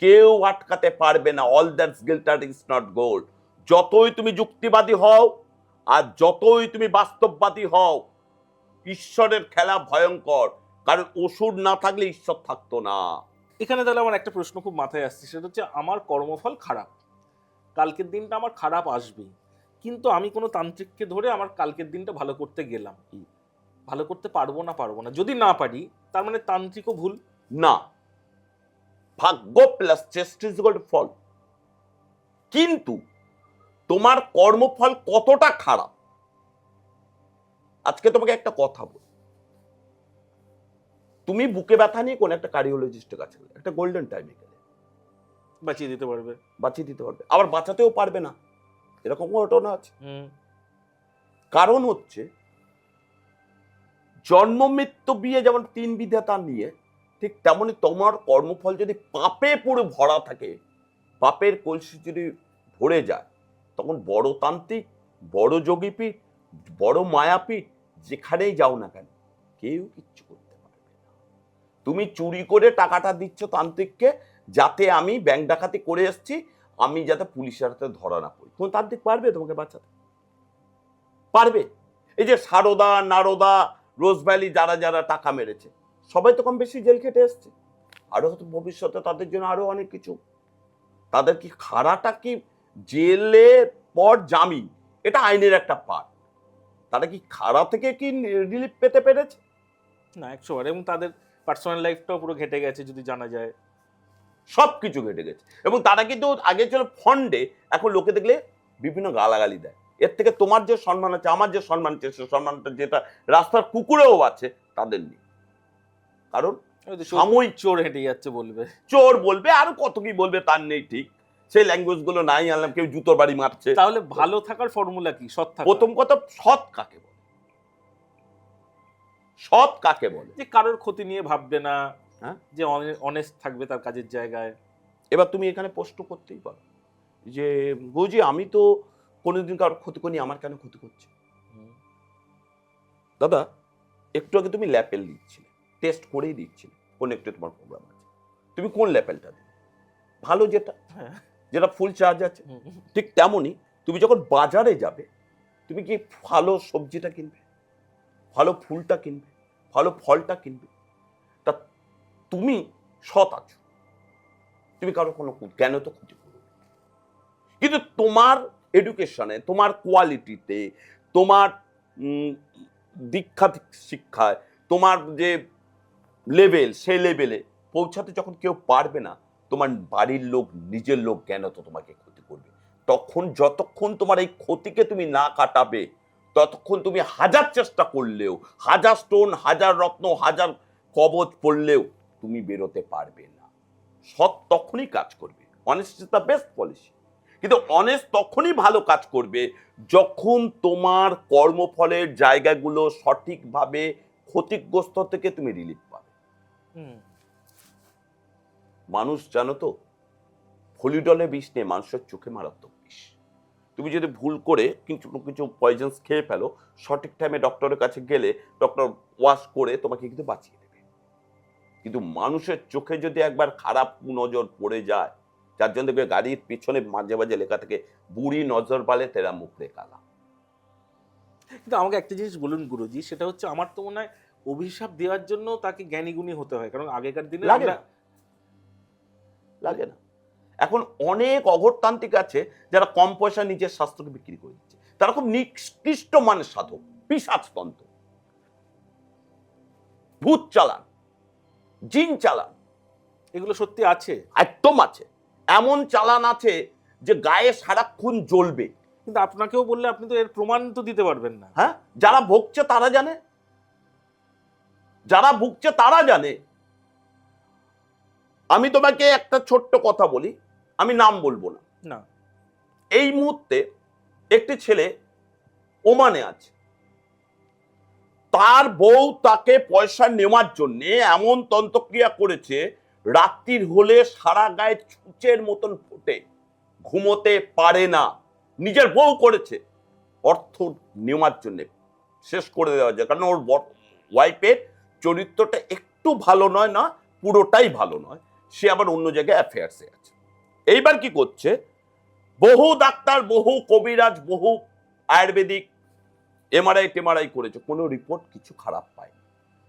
কেউ আটকাতে পারবে না। All that's glitter is not gold. যতই তুমি যুক্তিবাদী হও আর যতই তুমি বাস্তববাদী হও, ঈশ্বরের খেলা ভয়ঙ্কর, কারণ অসুর না থাকলে ঈশ্বর থাকতো না। এখানে তাহলে আমার একটা প্রশ্ন খুব মাথায় আসছে, সেটা হচ্ছে আমার কর্মফল খারাপ, কালকের দিনটা আমার খারাপ আসবেই, কিন্তু আমি কোনো তান্ত্রিককে ধরে আমার কালকের দিনটা ভালো করতে গেলাম, ভালো করতে পারবো না, যদি না পারি তার মানে তান্ত্রিকও ভুল? না, ভাগ্য প্লাস চেষ্টা ইজ ইকুয়াল টু ফল। কিন্তু তোমার কর্মফল কতটা খারাপ, আজকে তোমাকে একটা কথা বল, তুমি বুকে ব্যথা নিয়ে কোন একটা কার্ডিওলজিস্টের কাছে গেলে, একটা গোল্ডেন টাইমে গেলে, বাঁচিয়ে দিতে পারবে, আবার বাঁচাতেও পারবে না, এরকম ঘটনা আছে। কারণ হচ্ছে জন্ম মৃত্যু বিয়ে যেমন তিন বিধাতা নিয়ে, ঠিক তেমনি তোমার কর্মফল যদি পাপে পুরো ভরা থাকে, পাপের কলসি যদি ভরে যায়, তখন বড় তান্ত্রিক, বড় যোগীপীঠ, বড় মায়াপীঠ, যেখানেই যাও না কেন, কেউ কিচ্ছু করতে পারবে না। তুমি চুরি করে টাকাটা দিচ্ছ তান্ত্রিককে, যাতে আমি ব্যাংক ডাকাতি করে এসছি, আমি যাতে পুলিশের হাতে ধরা না পড়ি। কোন তান্ত্রিক পারবে তোমাকে বাঁচাতে? পারবে? এই যে সারদা, নারদা, রোজভ্যালি যারা যারা টাকা মেরেছে, সবাই তো কম বেশি জেল খেটে এসছে। আরো হয়তো ভবিষ্যতে তাদের জন্য আরো অনেক কিছু। তাদের কি খারাটা কি জেলের পর জামিন, এটা আইনের একটা পার্ট। তারা কি খারা থেকে কি রিলিফ পেতে পেরেছে? না, 100বার। এবং তাদের পার্সোনাল লাইফটাও পুরো ঘেটে গেছে যদি জানা যায়, সবকিছু ঘেটে গেছে। এবং তারা কিন্তু আগে ছিল ফন্ডে, এখন লোকে দেখলে বিভিন্ন গালাগালি দেয়। এর থেকে তোমার যে সম্মান আছে, আমার যে সম্মান আছে, সে সম্মানটা যেটা রাস্তার কুকুরেও আছে, তাদের নেই। কারণ সাময়িক চোর হেঁটে যাচ্ছে বলবে, চোর বলবে, আর কত কি বলবে তার নেই ঠিক। সেই ল্যাঙ্গুয়েজ গুলো নাই আনলাম, কেউ জুতোর বাড়ি মারছে। তাহলে ভালো থাকার ফর্মুলা কি? সৎ থাকা। প্রথম কথা, সৎ কাকে বলে? সৎ কাকে বলে? যে কারোর ক্ষতি নিয়ে ভাববে না, হ্যাঁ, যে অনেস্ট থাকবে তার কাজের জায়গায়। এবার তুমি এখানে প্রশ্ন করতেই পারো যে বুঝি আমি তো কোনোদিন কারোর ক্ষতি করিনি, আমার কেন ক্ষতি করছে? দাদা, একটু আগে তুমি ল্যাপেল দিচ্ছিলে, টেস্ট করেই দিচ্ছিলে, কোন একটু তোমার প্রোগ্রাম আছে, তুমি কোন ল্যাপেলটা দিলে? ভালো যেটা, যেটা ফুল চার্জ আছে। ঠিক তেমনই তুমি যখন বাজারে যাবে, তুমি কি ভালো সবজিটা কিনবে, ভালো ফুলটা কিনবে, ভালো ফলটা কিনবে। তা তুমি সৎ আছো, তুমি কারো কোনো কেন তো ক্ষতি করবে। কিন্তু তোমার এডুকেশনে, তোমার কোয়ালিটিতে, তোমার দীক্ষা শিক্ষায়, তোমার যে লেভেল, সেই লেভেলে পৌঁছাতে যখন কেউ পারবে না, তোমার বাড়ির লোক, নিজের লোক কেন তো তোমাকে ক্ষতি করবে। তখন যতক্ষণ তোমার এই ক্ষতিকে তুমি না কাটাবে, ততক্ষণ তুমি হাজার চেষ্টা করলেও, হাজার স্টোন, হাজার রত্ন, হাজার কবচ পড়লেও তুমি বেরোতে পারবে না। সৎ তখনই কাজ করবে। Honest is the best policy. কিন্তু অনেস্ট তখনই ভালো কাজ করবে যখন তোমার কর্মফলের জায়গাগুলো সঠিকভাবে ক্ষতিগ্রস্ত থেকে তুমি রিলিফ পাবে। হুম। মানুষ জানো তো, ফলিডলে বিষ নেই, মানুষের চোখে মারাত্মক বিষ। তুমি যদি ভুল করে কিছু কিছু পয়জনস খেয়ে ফেলো, সঠিক টাইমে ডক্টরের কাছে গেলে ডক্টর ওয়াশ করে তোমাকে কিন্তু বাঁচিয়ে দেবে। কিন্তু মানুষের চোখে যদি একবার খারাপ নজর পড়ে যায়, যার জন্য দেখবে গাড়ির পিছনে মাঝে মাঝে লেখা থাকে বুড়ি নজর বালে তেরা মুখ রে কালা। কিন্তু আমাকে একটা জিনিস বলুন গুরুজি, সেটা হচ্ছে আমার তো মনে হয় অভিশাপ দেওয়ার জন্য তাকে জ্ঞানীগুণী হতে হয়, কারণ আগেকার দিনে লাগে আমরা না, লাগে না। এখন অনেক অঘরতান্ত্রিক আছে যারা কম পয়সা নিজের স্বাস্থ্যকে বিক্রি করে দিচ্ছে, তারা খুব নিকৃষ্ট মানের সাধক, পিশাচতন্ত্র, ভূত চালান, জিন চালান, এগুলো সত্যি আছে। একদম আছে। এমন চালান আছে যে গায়ে সারাক্ষণ জ্বলবে। কিন্তু আপনাকেও বললে আপনি তো এর প্রমাণ তো দিতে পারবেন না। হ্যাঁ, যারা ভুগছে তারা জানে, যারা ভুগছে তারা জানে। আমি তোমাকে একটা ছোট্ট কথা বলি, আমি নাম বলবো না। না। এই মুহূর্তে একটি ছেলে ওমানে আছে, তার বউ তাকে পয়সা নেওয়ার জন্য এমন তন্ত্রক্রিয়া করেছে, রাত্রির হলে সারা গায়ে ছুঁচের মতন ফোটে, ঘুমোতে পারে না। নিজের বউ করেছে অর্থ নেওয়ার জন্য, শেষ করে দেওয়া যায়। কারণ ওর ওয়াইফের চরিত্রটা একটু ভালো নয়, না পুরোটাই ভালো নয়, সে আবার অন্য জায়গায় অ্যাফেয়ার্সে আছে। এইবার কি করছে, বহু ডাক্তার, বহু কবিরাজ, বহু আয়ুর্বেদিক এমআরআই টেমআরআই করেছে, কোনো রিপোর্ট কিছু খারাপ পায়নি।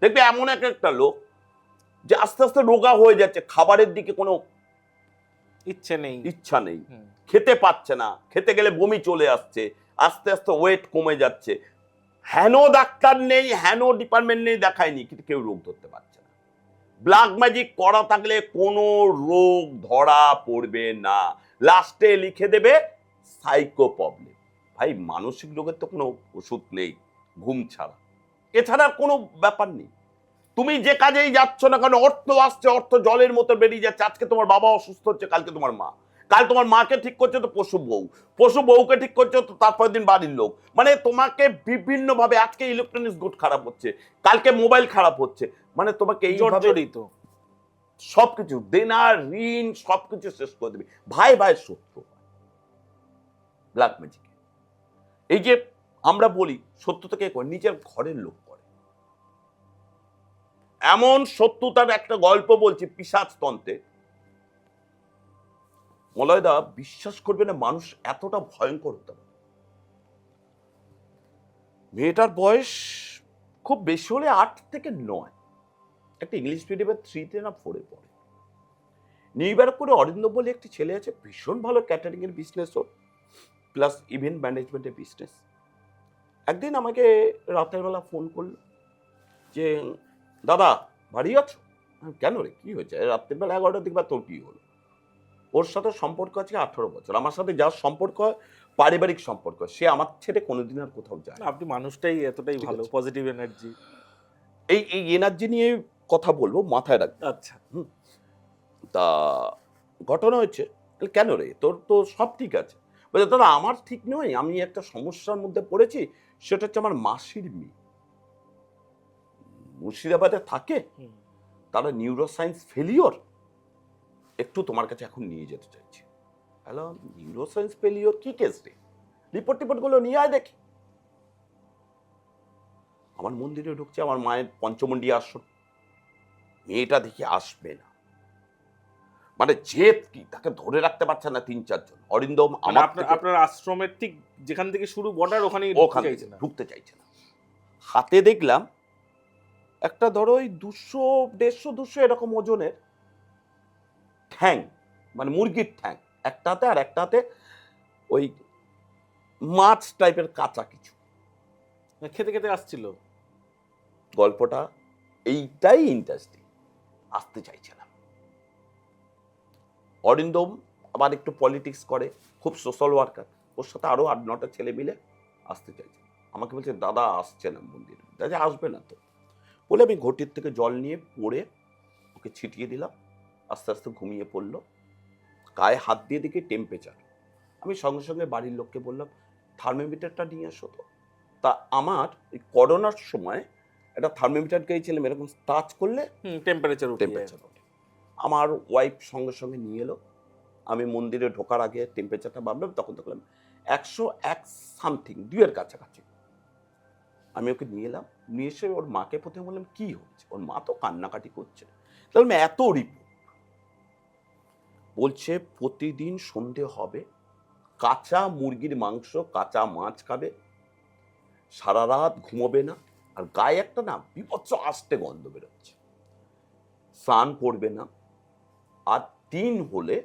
দেখবে এমন একটা লোক যে আস্তে আস্তে রোগা হয়ে যাচ্ছে, খাবারের দিকে কোনো ইচ্ছা নেই, খেতে পাচ্ছে না, খেতে গেলে বমি চলে আসছে, আস্তে আস্তে ওয়েট কমে যাচ্ছে। হেন ডাক্তার নেই, হেন ডিপার্টমেন্ট নেই, দেখায়নি, কিন্তু কেউ রোগ ধরতে পারছে না। ব্ল্যাক ম্যাজিক করা থাকলে কোনো রোগ ধরা পড়বে না, লাস্টে লিখে দেবে সাইকো প্রবলেম। ভাই, মানসিক রোগের তো কোনো ওষুধ নেই ঘুম ছাড়া, এছাড়া কোনো ব্যাপার নেই। তুমি যে কাজেই যাচ্ছ না কেন, অর্থ আসছে, অর্থ জলের মতো বেরিয়ে যাচ্ছে। আজকে তোমার বাবা অসুস্থ হচ্ছে, কালকে তোমার মা, কাল তোমার মাকে ঠিক করছে তো পশু বউ, পশু বউকে ঠিক করছে তো তারপর দিন বাড়ির লোক। মানে তোমাকে বিভিন্ন ভাবে, আজকে ইলেকট্রনিক্স গুড খারাপ হচ্ছে, কালকে মোবাইল খারাপ হচ্ছে, মানে তোমাকে এই জর্জরিত সবকিছু, দেনা ঋণ সবকিছু শেষ করে দেবে। ভাই ভাই শত্রু ব্ল্যাক ম্যাজিক। এই যে আমরা বলি শত্রুতা কে করে, নিজের ঘরের লোক করে। এমন শত্রুতার একটা গল্প বলছি পিশাচতন্ত্রে। মলয়দা বিশ্বাস করবে না, মানুষ এতটা ভয়ঙ্কর হতে পারে। মেয়েটার বয়স খুব বেশি হলে 8 থেকে 9, একটা ইংলিশ মিডিয়ামের 3-তে না 4-এ পড়ে। নিউ ব্যারাকপুরে অরিন্দম বলে একটি ছেলে আছে, ভীষণ ভালো ক্যাটারিং এর বিজনেস ওর, প্লাস ইভেন্ট ম্যানেজমেন্টের বিজনেস। একদিন আমাকে রাতের বেলা ফোন করলো যে দাদা বাড়ি আছো? কেন রে, কি হয়েছে? রাত্রের বেলা 11টার দিকে, বা তোর কি হলো? ওর সাথে সম্পর্ক আছে 18 বছর, আমার সাথে যার সম্পর্ক হয় পারিবারিক সম্পর্ক, সে আমার ছেড়ে কোনোদিন আর কোথাও যায় না। আপনি মানুষটাই এতটাই ভালো, পজিটিভ এনার্জি। এই এনার্জি নিয়ে কথা বলবো, মাথায় রাখবে। আচ্ছা। তা ঘটনা হয়েছে, কেন রে, তোর তো সব ঠিক আছে? বলছে দাদা আমার ঠিক নয়, আমি একটা সমস্যার মধ্যে পড়েছি, সেটা হচ্ছে আমার মাসির মেয়ে মুর্শিদাবাদে থাকে, তারা নিউরোসায়েন্স ফেলিওর, একটু তোমার কাছে এখন নিয়ে যেতে চাইছি। হ্যালো, নিউরোসায়েন্স ফেলিওর কি কেস রে? রিপোর্ট গুলো নিয়ে আয় দেখি। আমার মন্দিরে ঢুকছে, আমার মায়ের পঞ্চমন্ডি আসন, মেয়েটা দেখি আসবে না, মানে জেদ কি, তাকে ধরে রাখতে পারছে না 3-4 জন। অরিন্দম আপনার আশ্রমের ঠিক যেখান থেকে শুরু বর্ডার, ওখানে ঢুকতে চাইছে না। হাতে দেখলাম একটা, ধরো ওই 200-150-200 এরকম ওজনের ঠ্যাং, মানে মুরগির ঠ্যাং একটা হাতে, আর একটা হাতে ওই মাছ টাইপের কাঁচা কিছু খেতে খেতে আসছিল। গল্পটা এইটাই ইন্টারেস্টিং, আসতে চাইছে না। অরিন্দম আবার একটু পলিটিক্স করে, খুব সোশ্যাল ওয়ার্কার, ওর সাথে আরো 8-9টা ছেলে মিলে আসতে চাইছে। আমাকে বলছে দাদা আসছে না মন্দিরে। দাদা আসবে না তো বলে আমি ঘটির থেকে জল নিয়ে পড়ে ওকে ছিটিয়ে দিলাম, আস্তে আস্তে ঘুমিয়ে পড়লো। গায়ে হাত দিয়ে দেখি টেম্পারেচার, আমি সঙ্গে সঙ্গে বাড়ির লোককে বললাম থার্মোমিটারটা নিয়ে আসো তো। তা আমার এই করোনার সময় একটা থার্মোমিটার গিয়েছিলাম, এরকম টাচ করলে টেম্পারেচার টেম্পারেচার ওঠে। আমার ওয়াইফ সঙ্গে সঙ্গে নিয়ে এলো। আমি মন্দিরে ঢোকার আগে টেম্পারেচারটা ভাবলাম, তখন দেখলাম 101 সামথিং, 2 এর কাছাকাছি। আমি ওকে নিয়ে এলাম, নিয়ে এসে ওর মাকে প্রথমে বললাম কি হচ্ছে। ওর মা তো কান্নাকাটি করছে। তাহলে এত রিপোর্ট বলছে প্রতিদিন সন্ধে হবে, কাঁচা মুরগির মাংস, কাঁচা মাছ খাবে, সারা রাত ঘুমোবে না, আর গায়ে একটা না বিভৎস আস্তে গন্ধ বেরোচ্ছে, স্নান করবে না, আর 3 হলে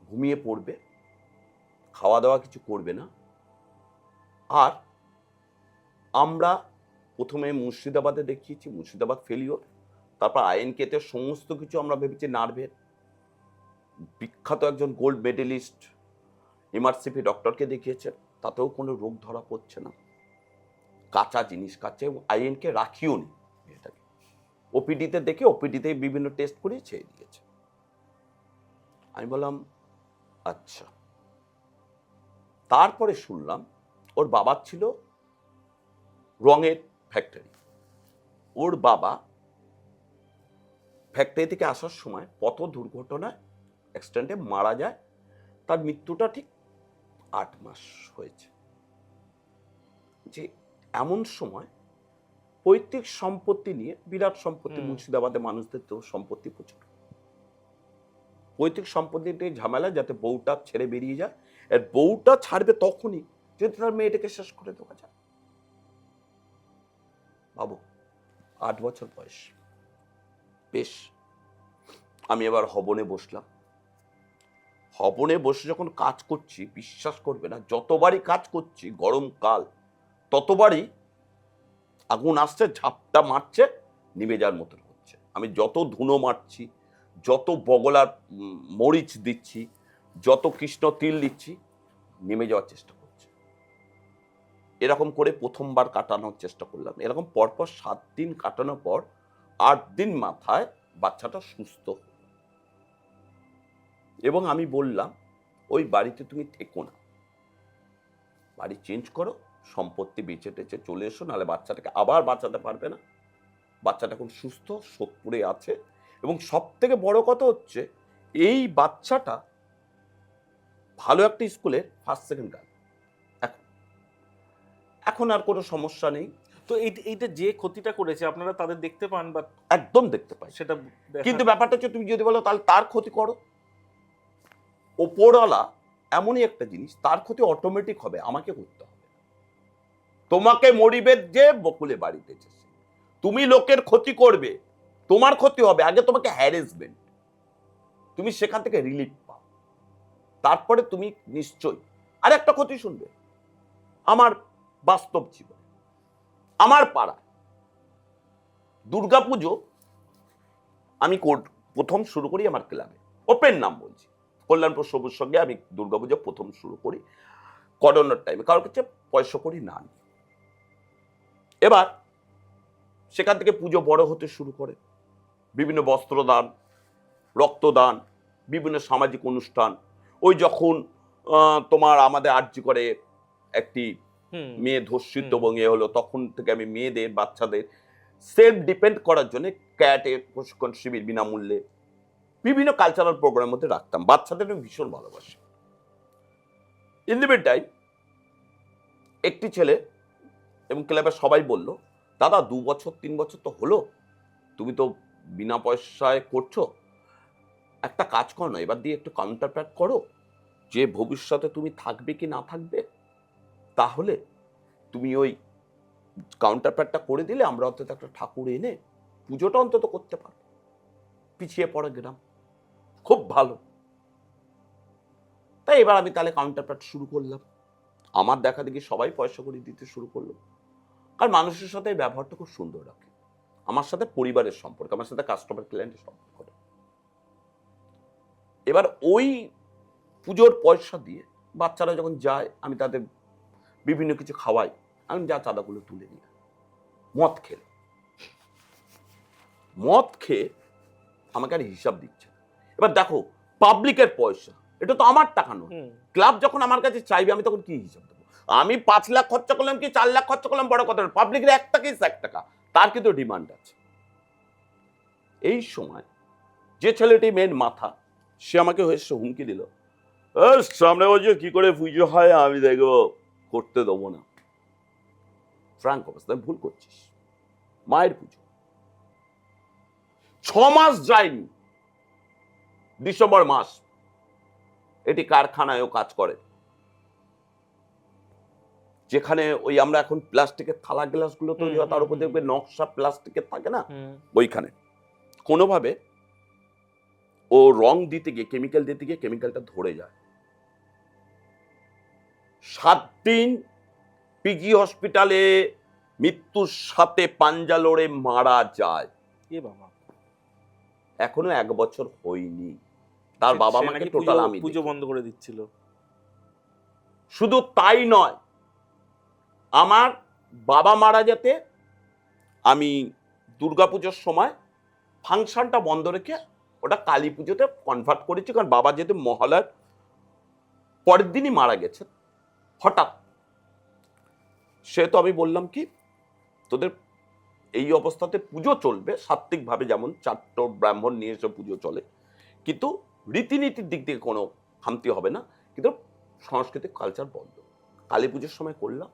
ঘুমিয়ে পড়বে, খাওয়া দাওয়া কিছু করবে না। আর আমরা প্রথমে মুর্শিদাবাদে দেখিয়েছি, মুর্শিদাবাদ ফেলিওর, তারপর আইএনকেতে সমস্ত কিছু আমরা ভেবেছি নার্ভের। বিখ্যাত একজন গোল্ড মেডেলিস্ট এমআরসিপি ডক্টরকে দেখিয়েছেন, তাতেও কোনো রোগ ধরা পড়ছে না। কাঁচা জিনিস খাচ্ছে এবং আইএনকে রাখিও নি এটাকে। ওপিডিতে দেখে ওপিডিতে বিভিন্ন টেস্ট করে ছেড়ে দিয়েছে। আমি বললাম আচ্ছা। তারপরে শুনলাম ওর বাবা ছিল রঙের ফ্যাক্টরি। ওর বাবা ফ্যাক্টরি থেকে আসার সময় পথ দুর্ঘটনায় অ্যাক্সিডেন্টে মারা যায়। তার মৃত্যুটা ঠিক 8 মাস হয়েছে। যে এমন সময় পৈতৃক সম্পত্তি নিয়ে, বিরাট সম্পত্তি, মুর্শিদাবাদে মানুষদের তো সম্পত্তি প্রচুর, পৈতৃক সম্পত্তিতে ঝামেলা, যাতে বউটা ছেড়ে বেরিয়ে যায়। আর বউটা ছাড়বে তখনই যদি তার মেয়েটাকে শেষ করে দেওয়া যায়। বাবু 8 বছর বয়স। বেশ, আমি এবার হবনে বসলাম। হবনে বসে যখন কাজ করছি, বিশ্বাস করবে না, যতবারই কাজ করছি গরমকাল, ততবারই আগুন আসছে, ঝাপটা মারছে, নিভে যাওয়ার মতন হচ্ছে। আমি যত ধুনো মারছি, যত বগলার মরিচ দিচ্ছি, যত কৃষ্ণ তিল দিচ্ছি, নেমে যাওয়ার চেষ্টা করছে। এরকম করে প্রথমবার কাটানোর চেষ্টা করলাম। এরকম পরপর 7 দিন কাটানোর পর 8 দিন মাথায় বাচ্চাটা সুস্থ হলো। এবং আমি বললাম ওই বাড়িতে তুমি থেকো না, বাড়ি চেঞ্জ করো, সম্পত্তি বেচে টেচে চলে এসো, নাহলে বাচ্চাটাকে আবার বাঁচাতে পারবে না। বাচ্চাটা এখন সুস্থ, সোদপুরে আছে। এবং সব থেকে বড় কথা হচ্ছে, এই বাচ্চাটা ভালো একটা স্কুলের 1st 2nd গার্ল। এখন আর কোনো সমস্যা নেই। তো এইটা যে ক্ষতিটা করেছে আপনারা তাদের দেখতে পান বা একদম দেখতে পাই সেটা কিন্তু ব্যাপারটা হচ্ছে, তুমি যদি বলো তাহলে তার ক্ষতি করো, ওপরওয়ালা এমনই একটা জিনিস, তার ক্ষতি অটোমেটিক হবে, আমাকে করতে হবে। তোমাকে মরিবে যে বকুলে বাড়িতে এসেছে, তুমি লোকের ক্ষতি করবে, তোমার ক্ষতি হবে, আগে তোমাকে হ্যারাসমেন্ট, তুমি সেখান থেকে রিলিফ পাও, তারপরে তুমি নিশ্চয়ই আর একটা ক্ষতি শুনবে। আমার বাস্তব জীবন, আমার পাড়া দুর্গাপুজো আমি প্রথম শুরু করি আমার ক্লাবে, ওপেন নাম বলছি, কল্যাণপুর সবুজ সঙ্গে আমি দুর্গাপুজো প্রথম শুরু করি করোনার টাইমে, কারোর কাছে পয়সা করি না। এবার সেখান থেকে পুজো বড় হতে শুরু করে, বিভিন্ন বস্ত্রদান, রক্তদান, বিভিন্ন সামাজিক অনুষ্ঠান। ওই যখন তোমার আমাদের আর্জি করে একটি মেয়ে ধর্ষিত এবং এ হলো, তখন থেকে আমি মেয়েদের, বাচ্চাদের সেলফ ডিপেন্ড করার জন্য ক্যাটে প্রশিক্ষণ শিবির বিনামূল্যে বিভিন্ন কালচারাল প্রোগ্রামের মধ্যে রাখতাম। বাচ্চাদের আমি ভীষণ ভালোবাসি। ইন দ্য মিড টাইম একটি ছেলে এবং ক্লাবের সবাই বলল, দাদা 2 বছর 3 বছর তো হলো, তুমি তো বিনা পয়সায় করছো, একটা কাজ করো না, এবার দিয়ে একটু কাউন্টার প্যাড করো, যে ভবিষ্যতে তুমি থাকবে কি না থাকবে, তাহলে তুমি ওই কাউন্টার প্যাডটা করে দিলে আমরা অন্তত একটা ঠাকুর এনে পুজোটা অন্তত করতে পারবো। পিছিয়ে পড়া গ্রাম, খুব ভালো। তাই এবার আমি তাহলে কাউন্টার প্যাড শুরু করলাম। আমার দেখা দেখি সবাই পয়সা করে দিতে শুরু করলো, আর মানুষের সাথে ব্যবহারটা খুব সুন্দর রাখে। আমার সাথে পরিবারের সম্পর্ক, আমার সাথে কাস্টমার ক্লায়েন্টের সম্পর্ক। এবার ওই পুজোর পয়সা দিয়ে বাচ্চারা যখন যায়, আমি তাদের বিভিন্ন কিছু খাওয়াই, আমি যা চাঁদাগুলো তুলে নিই। মদ খেয়ে আমাকে আর হিসাব দিচ্ছে। এবার দেখো, পাবলিকের পয়সা, এটা তো আমার টাকা নয়। ক্লাব যখন আমার কাছে চাইবে আমি তখন কি হিসাব দেবো? আমি 5 লাখ খরচা করলাম কি 4 লাখ খরচা করলাম বড় কথা, পাবলিকের 1 টাকা 1 টাকা, তার কিন্তু ডিমান্ড আছে। এই সময় যে ছেলেটি মেন মাথা, সে আমাকে হয়েছে হুমকি দিল, সামনে বছর কি করে পুজো হয় আমি দেখবো, করতে দেবো না। ফ্রাঙ্ক অবস্থায় ভুল করছিস, মায়ের পুজো 6 মাস যায়নি, ডিসেম্বর মাস, এটি কারখানায়ও কাজ করে, যেখানে ওই আমরা এখন প্লাস্টিকের থালা গ্লাস গুলো তৈরি হয় তার উপর দেখবে নকশা প্লাস্টিকের থাকে না, ওইখানে কোনোভাবে ও রং দিতে গিয়ে কেমিক্যাল দিতে গিয়ে কেমিক্যালটা ধরে যায়। 7 দিন পিজি হসপিটালে মৃত্যুর সাথে পাঞ্জা লড়ে মারা যায়। এখনো 1 বছর হয়নি, তার বাবা মাকে টোটাল আমি পুজো বন্ধ করে দিচ্ছিল। শুধু তাই নয়, আমার বাবা মারা যেতে আমি দুর্গাপুজোর সময় ফাংশনটা বন্ধ রেখে ওটা কালী পুজোতে কনভার্ট করেছি, কারণ বাবা যেতে মহালয়ার পরের দিনই মারা গেছে হঠাৎ। সেহেতু আমি বললাম কি, তোদের এই অবস্থাতে পুজো চলবে সাত্ত্বিকভাবে, যেমন 4টো ব্রাহ্মণ নিয়ে এসে পুজো চলে, কিন্তু রীতিনীতির দিক থেকে কোনো খামতি হবে না, কিন্তু সাংস্কৃতিক কালচার বন্ধ। কালী পুজোর সময় করলাম,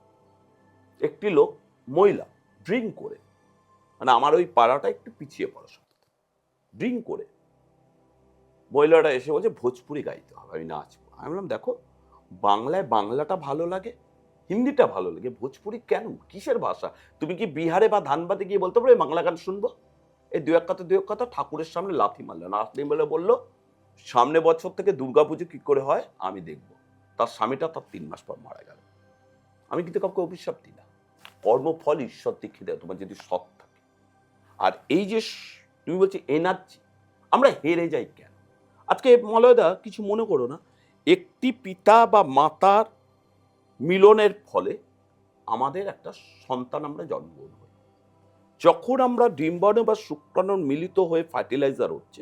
একটি লোক মহিলা ড্রিঙ্ক করে, মানে আমার ওই পাড়াটা একটু পিছিয়ে পড়া, ড্রিঙ্ক করে মহিলাটা এসে বলছে ভোজপুরি গাইতে হবে, আমি নাচবো। আমি বললাম দেখো, বাংলায় বাংলাটা ভালো লাগে, হিন্দিটা ভালো লাগে, ভোজপুরি কেন, কিসের ভাষা? তুমি কি বিহারে বা ধানবাদে গিয়ে বলতে পারো বাংলা গান শুনবো? এই দু এক কথা ঠাকুরের সামনে লাথি মারলো, লাথি বলে বললো সামনে বছর থেকে দুর্গাপুজো কি করে হয় আমি দেখবো। তার স্বামীটা তার 3 মাস পর মারা গেল। আমি কিন্তু কাউকে অভিশাপ দিই না, কর্মফল ঈশ্বর দীক্ষিত দেয় তোমার যদি সৎ থাকে। আর এই যে তুমি বলছি এনার্জি, আমরা হেরে যাই কেন? আজকে মলয়দা কিছু মনে করো না, একটি পিতা বা মাতার মিলনের ফলে আমাদের একটা সন্তান আমরা জন্মগ্রহণ করি। যখন আমরা ডিম্বাণু বা শুক্রাণু মিলিত হয়ে ফার্টিলাইজার হচ্ছে,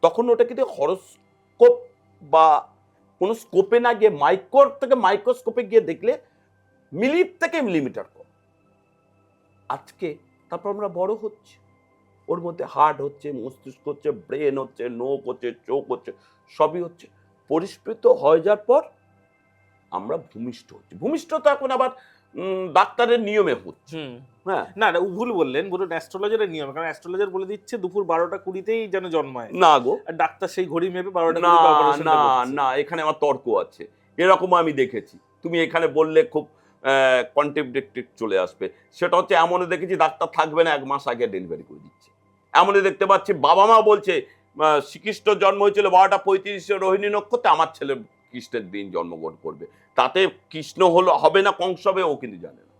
তখন ওটা কিন্তু হরস্কোপ বা কোনো স্কোপে না গিয়ে মাইক্রো থেকে মাইক্রোস্কোপে গিয়ে দেখলে মিলির থেকে মিলিমিটার কম। আজকে তারপর আমরা বড় হচ্ছে, ওর মধ্যে হার্ট হচ্ছে, মস্তিষ্ক হচ্ছে, ব্রেন হচ্ছে, নোক হচ্ছে, চোখ হচ্ছে, সবই হচ্ছে। পরিস্ফুট হয়ে যাওয়ার পর আমরা ভূমিষ্ঠ হচ্ছে। ভূমিষ্ঠ তো এখন আবার ডাক্তারের নিয়মে হচ্ছে। হ্যাঁ, না ভুল বললেন, বলুন অ্যাস্ট্রোলজারের নিয়ম, কারণ অ্যাস্ট্রোলজার বলে দিচ্ছে দুপুর 12টা 20তেই যেন জন্মায়। না গো, আর ডাক্তার সেই ঘড়ি মেপে 12টা না 20 অপারেশন না করছে। না, এখানে আমার তর্ক আছে, এরকম আমি দেখেছি। তুমি এখানে বললে খুব কন্ট্রাডিক্টরি চলে আসবে। সেটা হচ্ছে এমনও দেখেছি ডাক্তার থাকবে না 1 মাস আগে ডেলিভারি করে দিচ্ছে। এমনই দেখতে পাচ্ছি বাবা মা বলছে শ্রীকৃষ্ণ জন্ম হয়েছিল 12টা 35 রোহিণী নক্ষত্রে, আমার ছেলে কৃষ্ণের দিন জন্মগ্রহণ করবে, তাতে কৃষ্ণ হলো হবে না কংস হবে ও কিন্তু জানে না।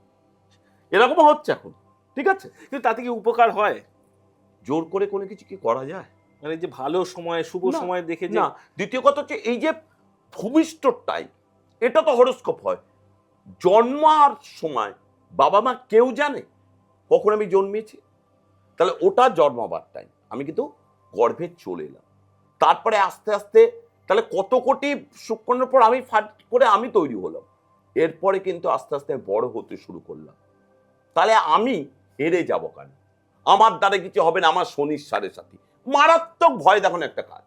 এরকম হচ্ছে এখন, ঠিক আছে, কিন্তু তাতে কি উপকার হয়? জোর করে কোনো কিছু কি করা যায়? মানে যে ভালো সময় শুভ সময় দেখে যে। না, দ্বিতীয় কথা হচ্ছে এই যে ভূমিষ্ঠ টাইম, এটা তো হরোস্কোপ হয়। জন্মার সময় বাবা মা কেউ জানে কখন আমি জন্মেছি? তাহলে ওটা জন্মাবার টাইম, আমি কিন্তু গর্ভে চলে এলাম, তারপরে আস্তে আস্তে তাহলে কত কোটি শুক্রাণুর পর আমি ফাট করে আমি তৈরি হলাম, এরপরে কিন্তু আস্তে আস্তে বড় হতে শুরু করলাম। তাহলে আমি হেরে যাব কেন? আমার দ্বারা কিছু হবে না, আমার শনির সাড়ে সাথী। মারাত্মক ভয় দেখানো একটা কাজ,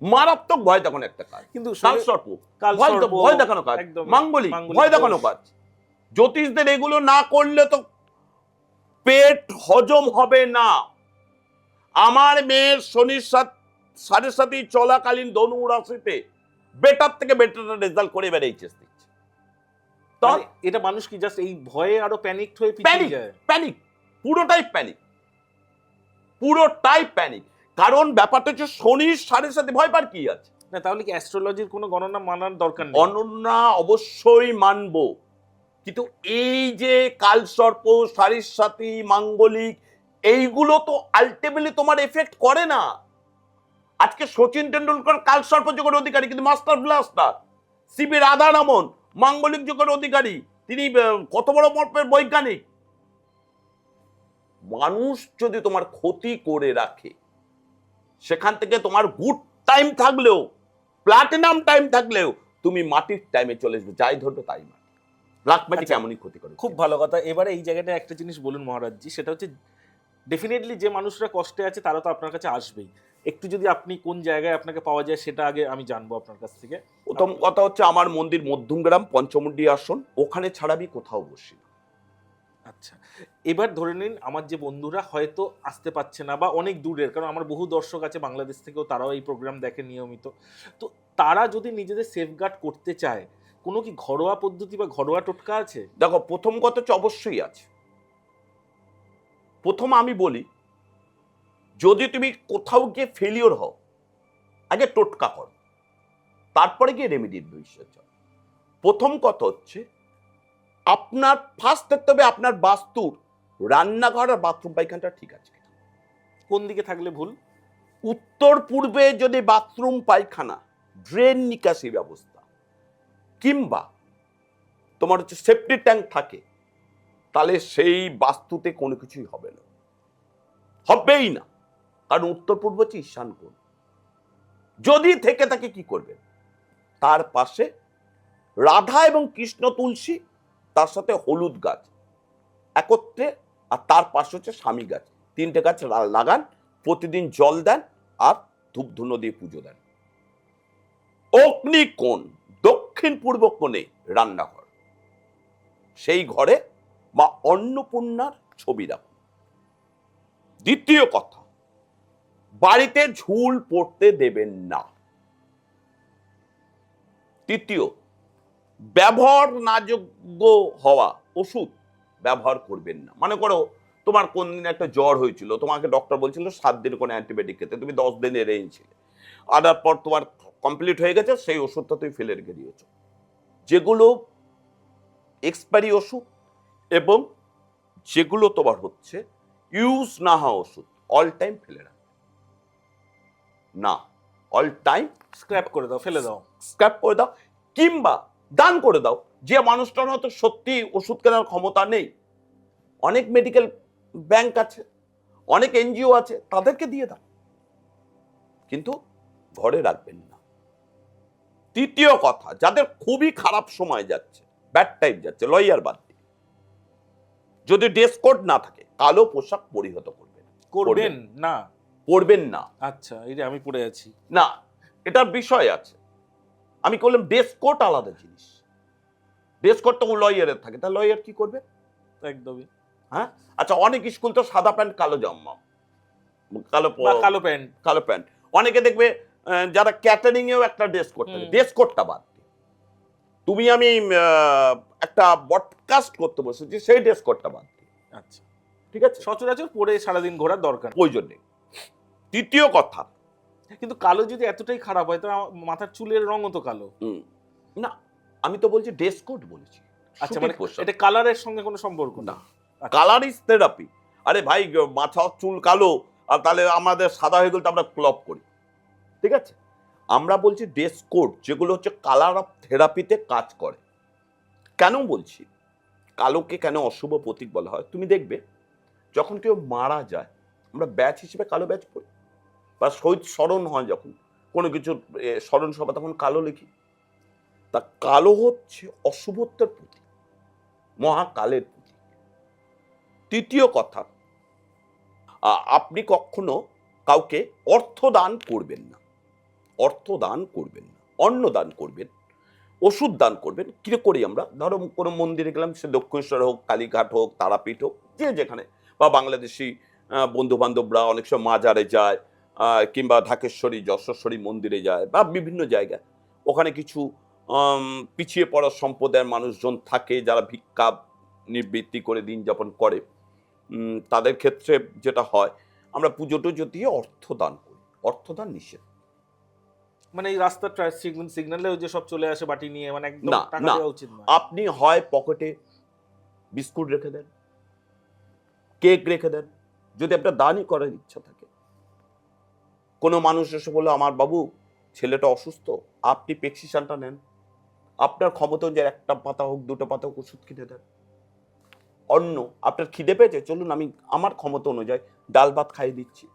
মারাত্মক ভয় দেখানো একটা কাজ। কিন্তু কালসর্প ভয় দেখানো কাজ, মাঙ্গলিক ভয় দেখানো কাজ। জ্যোতিষদের এগুলো না করলে তো পেট হজম হবে না। আমার মেয়ের শনির সাড়ে সাথে চলাকালীন ধনু রাশিতে বেটার থেকে বেটার রেজাল্ট করে এবার এইচএস দিচ্ছে। মানে এটা মানুষ কি জাস্ট এই ভয়ে আরো প্যানিক হয়ে পিছিয়ে যায়? প্যানিক, পুরোটাই প্যানিক, পুরোটাই প্যানিক। কারণ ব্যাপারটা হচ্ছে শনির সাড়ে সাথে ভয় পার কি আছে? না, তাহলে কি অ্যাস্ট্রোলজির কোনো গণনা মানার দরকার নেই? গণনা অবশ্যই মানবো, কিন্তু এই যে কালসর্প, সারির সাথী, মাঙ্গলিক, এইগুলো তো আলটিমেটলি তোমার এফেক্ট করে না। আজকে সচিন টেন্ডুলকর কালসর্প যুগের অধিকারী, কিন্তু মাস্টার ব্লাস্টার। সিবি রাধারমন মাঙ্গলিক যুগের অধিকারী, তিনি কত বড় মর্পের বৈজ্ঞানিক। মানুষ যদি তোমার ক্ষতি করে রাখে, সেখান থেকে তোমার গুড টাইম থাকলেও প্লাটিনাম টাইম থাকলেও তুমি মাটির টাইমে চলে আসবে, যাই ধরবে তাই মাটি। ব্ল্যাক মাটি আচ্ছা, কেমনই ক্ষতি করে। খুব ভালো কথা। এবারে এই জায়গাটা একটা জিনিস বলুন মহারাজজি, সেটা হচ্ছে ডেফিনেটলি যে মানুষরা কষ্টে আছে তারা তো আপনার কাছে আসবেই। একটু যদি আপনি কোন জায়গায় আপনাকে পাওয়া যায় সেটা আগে আমি জানবো আপনার কাছ থেকে। প্রথম কথা হচ্ছে আমার মন্দির মধ্যমগ্রাম পঞ্চমুণ্ডী আসন, ওখানে ছাড়া আমি কোথাও বসি না। আচ্ছা, এবার ধরে নিন আমার যে বন্ধুরা হয়তো আসতে পারছে না বা অনেক দূরের, কারণ আমার বহু দর্শক আছে বাংলাদেশ থেকেও, তারাও এই প্রোগ্রাম দেখে নিয়মিত। তো তারা যদি নিজেদের সেফগার্ড করতে চায়, কোনো কি ঘরোয়া পদ্ধতি বা ঘরোয়া টোটকা আছে? দেখো, প্রথম কথা হচ্ছে অবশ্যই আছে। প্রথম আমি বলি, যদি তুমি কোথাও গিয়ে ফেলিওর হও, আগে টোটকা করো, তারপরে গিয়ে রেমিডির বিষয়ে যাও। প্রথম কথা হচ্ছে আপনার ফার্স্ট দেখতে হবে আপনার বাস্তুর রান্নাঘর আর বাথরুম পায়খানাটা ঠিক আছে কিনা। কোন দিকে থাকলে ভুল? উত্তর পূর্বে যদি বাথরুম পায়খানা, ড্রেন নিকাশি ব্যবস্থা কিংবা তোমার হচ্ছে সেফটি ট্যাঙ্ক থাকে, তাহলে সেই বাস্তুতে কোনো কিছুই হবে না, হবেই না। কারণ উত্তর পূর্ব হচ্ছে ঈশান কোণ। যদি থেকে থাকে কি করবেন, তার পাশে রাধা এবং কৃষ্ণ তুলসী, তার সাথে হলুদ গাছ একত্রে, আর তার পাশে হচ্ছে স্বামী গাছ, তিনটে গাছ লাগান, প্রতিদিন জল দেন আর ধূপ ধুনো দিয়ে পুজো দেন। অগ্নিকোণ, দক্ষিণ পূর্ব কোণে রান্নাঘর, সেই ঘরে মা অন্নপূর্ণার ছবি রাখুন। দ্বিতীয় কথা, বাড়িতে ঝুল পড়তে দেবেন না। তৃতীয়, ব্যবহার না যোগ্য হওয়া ওষুধ ব্যবহার করবেন না। মনে করো তোমার কোন দিন একটা জ্বর হয়েছিল, তোমাকে ডক্টর বলছিল 7 দিন কোনো অ্যান্টিবায়োটিক খেতে, তুমি 10 দিন এড়িয়েছিলে, আনার পর তোমার কমপ্লিট হয়ে গেছে, সেই ওষুধটা তুমি ফেলে রেখে দিয়েছো। যেগুলো এক্সপায়ারি ওষুধ এবং যেগুলো তোমার হচ্ছে ইউজ না হওয়া ওষুধ, অল টাইম ফেলে রাখো না, অল টাইম স্ক্র্যাপ করে দাও, ফেলে দাও। স্ক্র্যাপ করে দাও কিংবা দান করে দাও। যে মানুষটার হয়তো সত্যি ওষুধ কেনার ক্ষমতা নেই, অনেক মেডিকেল ব্যাংক আছে, অনেক এনজিও আছে, তাদেরকে দিয়ে দাও, কিন্তু ঘরে রাখবেন না। তৃতীয় কথা, যাদের খুবই খারাপ সময় যাচ্ছে, ব্যাড টাইম যাচ্ছে, লয়ার বাদ দিয়ে, যদি ড্রেস কোড না থাকে, কালো পোশাক পরিহিত করবেন। করবেন না? পরবেন না। আচ্ছা, এই যে আমি পড়ে আছি। না, এটার বিষয় আছে। আমি বললাম ড্রেস কোড আলাদা জিনিস। ড্রেস কোড তো লয়ারের থাকে, তা লয়ার কি করবে? একদমই। হ্যাঁ, আচ্ছা, অনেক স্কুল তো সাদা প্যান্ট কালো জামা, কালো কালো প্যান্ট। কালো প্যান্ট। অনেকে দেখবে যারা ক্যাটারিং এও একটা ড্রেস কোড থাকে, ড্রেস কোডটা বাদ দিয়ে তুমি আমি একটা ব্রডকাস্ট করতে বসেছি, সেই ড্রেস কোডটা বাদ দিয়ে। আচ্ছা, ঠিক আছে, সচরাচর পরে সারাদিন ঘোরার দরকার নেই। প্রয়োজন নেই। তৃতীয় কথা, কিন্তু কালো যদি এতটাই খারাপ হয়, তো মাথার চুলের রঙও তো কালো। না, আমি তো বলছি ড্রেস কোড বলেছি। আচ্ছা, মানে এটা কালারের সঙ্গে কোনো সম্পর্ক না, আচ্ছা। Colour is therapy. আরে ভাই, মাথা চুল কালো আর তাহলে আমাদের সাদা হয়ে গেলে তো আমরা ক্লব করি, ঠিক আছে? আমরা বলছি ড্রেস কোড যেগুলো হচ্ছে কালার অফ থেরাপিতে কাজ করে। কেন বলছি কালোকে কেন অশুভ প্রতীক বলা হয়? তুমি দেখবে যখন কেউ মারা যায়, আমরা ব্যাচ হিসেবে কালো ব্যাচ পড়ি, বা শহীদ স্মরণ হয় যখন কোনো কিছুর স্মরণ সভা, তখন কালো লিখি। তা কালো হচ্ছে অশুভত্বের প্রতীক, মহাকালের প্রতীক। তৃতীয় কথা, আপনি কখনো কাউকে অর্থ দান করবেন না। অর্থ দান করবেন না, অন্ন দান করবেন, ওষুধ দান করবেন। কি করি আমরা? ধরো কোনো মন্দিরে গেলাম, সে দক্ষিণেশ্বর হোক, কালীঘাট হোক, তারাপীঠ হোক, যে যেখানে, বা বাংলাদেশি বন্ধু বান্ধবরা অনেক সময় মাজারে যায়, কিংবা ঢাকেশ্বরী যশস্বরী মন্দিরে যায়, বা বিভিন্ন জায়গায়, ওখানে কিছু পিছিয়ে পড়া সম্প্রদায়ের মানুষজন থাকে যারা ভিক্ষা নিবৃত্তি করে দিন যাপন করে। তাদের ক্ষেত্রে যেটা হয়, আমরা পুজো টুজো দিয়ে অর্থ দান করি। অর্থদান নিষেধ। মানে এই রাস্তার সিগন্যালে যে সব চলে আসে বাটি নিয়ে, মানে একদম টাকা দেওয়া উচিত না। আপনি হয় পকেটে বিস্কুট রেখে দেন, কেক রেখে দেন, যদি আপনার দানই করার ইচ্ছা থাকে। কোনো মানুষ এসে বললো আমার বাবু ছেলেটা অসুস্থ, আপনি প্রেসক্রিপশনটা নেন, আপনার ক্ষমতা যে একটা পাতা হোক, দুটো পাতা হোক, ওষুধ কিনে দেন। অন্য আপনার খিদে পেয়েছে, চলুন আমি আমার ক্ষমতা অনুযায়ী ডাল ভাত খাইয়ে দিচ্ছি।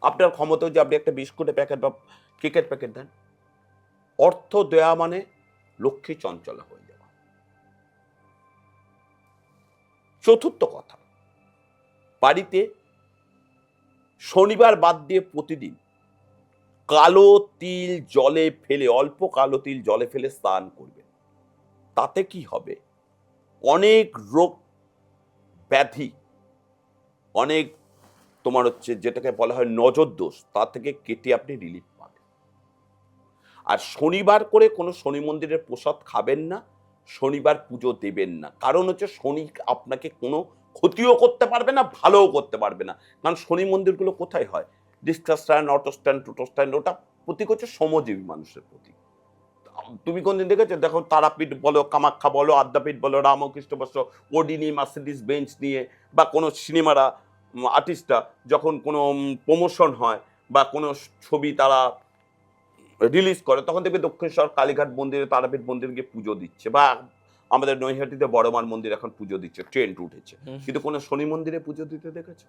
আপনার ক্ষমতা যে আপনি একটা বিস্কুটের প্যাকেট বা কেকের প্যাকেট দেন। অর্থ দেয়া মানে লক্ষ্মী চঞ্চলা হয়ে যাওয়া। চতুর্থ কথা, বাড়িতে শনিবার বাদ দিয়ে প্রতিদিন কালো তিল জলে ফেলে, অল্প কালো তিল জলে ফেলে স্নান করবেন। তাতে কি হবে, অনেক রোগ ব্যাধি, অনেক তোমার হচ্ছে যেটাকে বলা হয় নজর দোষ, তা থেকে কেটে আপনি রিলিফ পাবেন। আর শনিবার করে কোনো শনি মন্দিরের প্রসাদ খাবেন না, শনিবার পুজো দেবেন না। কারণ হচ্ছে শনি আপনাকে কোনো ক্ষতিও করতে পারবে না, ভালোও করতে পারবে না। কারণ শনি মন্দিরগুলো কোথায় হয়, ডিসকাস স্ট্যান্ড, অটো স্ট্যান্ড, টোটো স্ট্যান্ড, ওটা প্রতীক হচ্ছে শ্রমজীবী মানুষের প্রতীক। তুমি কোনদিন দেখেছো? দেখো, তারাপীঠ বলো, কামাখ্যা বলো, আদ্যাপীঠ বলো, রামকৃষ্ণ বসো, ওডিনি মার্সিডিস বেঞ্চ নিয়ে, বা কোনো সিনেমারা আর্টিস্টরা যখন কোনো প্রমোশন হয় বা কোনো ছবি তারা রিলিজ করে, তখন দেখবে দক্ষিণেশ্বর কালীঘাট মন্দিরে, তারাপীঠ মন্দিরে গিয়ে পুজো দিচ্ছে, বা আমাদের নৈহাটিতে বড়মার মন্দির এখন পুজো দিচ্ছে, ট্রেন্ড উঠেছে। কিন্তু কোনো শনি মন্দিরে পুজো দিতে দেখেছো?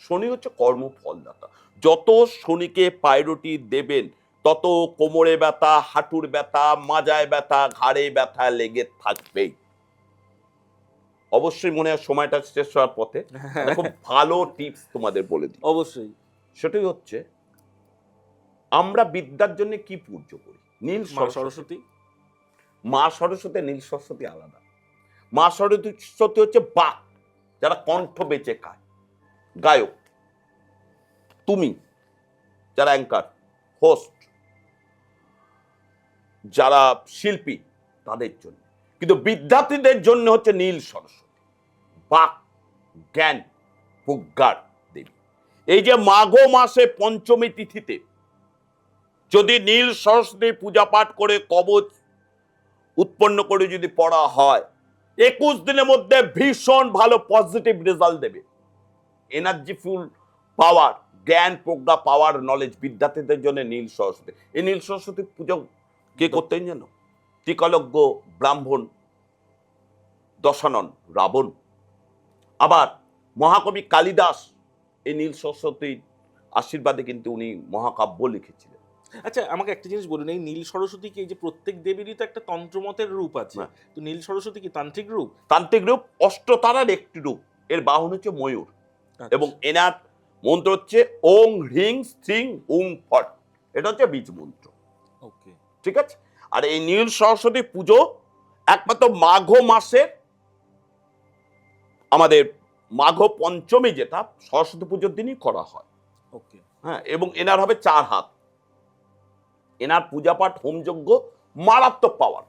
শনি হচ্ছে কর্মফলদাতা। যত শনিকে প্রায়োরিটি দেবেন, তত কোমরে ব্যথা, হাঁটুর ব্যথা, মাজায় ব্যথা, ঘাড়ে ব্যথা লেগে থাকবেই। অবশ্যই মনে হয় সময়টা শেষ হওয়ার পথে খুব ভালো টিপস তোমাদের বলে দিই। অবশ্যই। সেটাই হচ্ছে, আমরা বিদ্যার জন্য কি পূজা করি? নীল সরস্বতী। মা সরস্বতী, নীল সরস্বতী আলাদা। মা সরস্বতী হচ্ছে বাক, যারা কণ্ঠ বেঁচে খায়, গায়ক, তুমি যারা অ্যাঙ্কার, হোস্ট, যারা শিল্পী, তাদের জন্য। কিন্তু বিদ্যার্থীদের জন্য হচ্ছে নীল সরস্বতী, বাক, জ্ঞান, প্রজ্ঞার দেবী। এই যে মাঘ মাসে পঞ্চমী তিথিতে যদি নীল সরস্বতী পূজা পাঠ করে কবচ উৎপন্ন করে যদি পড়া হয়, 21 দিনের মধ্যে ভীষণ ভালো পজিটিভ রেজাল্ট দেবে। এনার্জিফুল পাওয়ার, জ্ঞান, প্রজ্ঞা, পাওয়ার, নলেজ বিদ্যার্থীদের জন্য নীল সরস্বতী। এই নীল সরস্বতী পুজো কে করতেন জানো? ত্রিকলজ্ঞ ব্রাহ্মণ দশানন রাবণ। আবার মহাকবি কালিদাস এই নীল সরস্বতীর আশীর্বাদে কিন্তু উনি মহাকাব্য লিখেছিলেন। আচ্ছা, আমাকে একটা জিনিস বলুন, এই নীল সরস্বতী কি, এই যে প্রত্যেক দেবীরই তো একটা তন্ত্রমতের রূপ আছে, তো নীল সরস্বতী কি তান্ত্রিক রূপ? তান্ত্রিক রূপ, অষ্টতারার একটি রূপ। এর বাহন হচ্ছে ময়ূর, এবং এনার মন্ত্র হচ্ছে ওং হ্রিং স্ত্রিং উং ফট। এটা হচ্ছে বীজ মন্ত্র। ওকে, ঠিক আছে। আর এই নীল সরস্বতী পুজো একমাত্র মাঘ মাসে, আমাদের মাঘ পঞ্চমী, যেটা সরস্বতী পুজোর দিনই করা হয়। ওকে, হ্যাঁ, এবং এনার হবে 4 হাত। এনার পূজাপাঠ, হোমযজ্ঞ মারাত্মক পাওয়ার।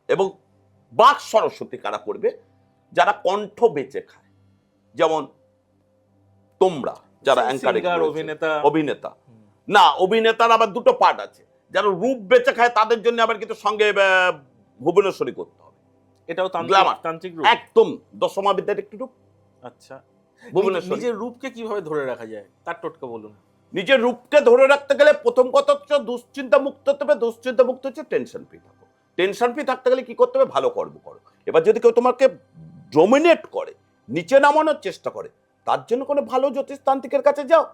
এবং বাক সরস্বতী কারা করবে? যারা কণ্ঠ বেঁচে খায়, যেমন তোমরা যারা অভিনেতা। না, অভিনেতার আবার দুটো পার্ট আছে। যারা রূপ বেঁচে খায় তাদের জন্য আবার কিন্তু সঙ্গে ভুবনেশ্বরী করতে হবে। এটাও তান্ত্রিক রূপ, একদম দশমা বিদ্যার একটি রূপ। আচ্ছা, ভুবনেশ্বরী। নিজের রূপকে কিভাবে ধরে রাখা যায়, তার টোটকা বলুন। নিজের রূপকে ধরে রাখতে গেলে প্রথম কথা হচ্ছে দুশ্চিন্তা মুক্ত হতে হবে। দুশ্চিন্তা মুক্ত হচ্ছে টেনশন ফ্রি থাকো। টেনশন ফ্রি থাকতে গেলে কি করতে হবে? ভালো কর্ম করো। এবার যদি কেউ তোমাকে ডমিনেট করে, নিচে নামানোর চেষ্টা করে, তার জন্য কোনো ভালো জ্যোতিষতান্ত্রিকের কাছে যাও,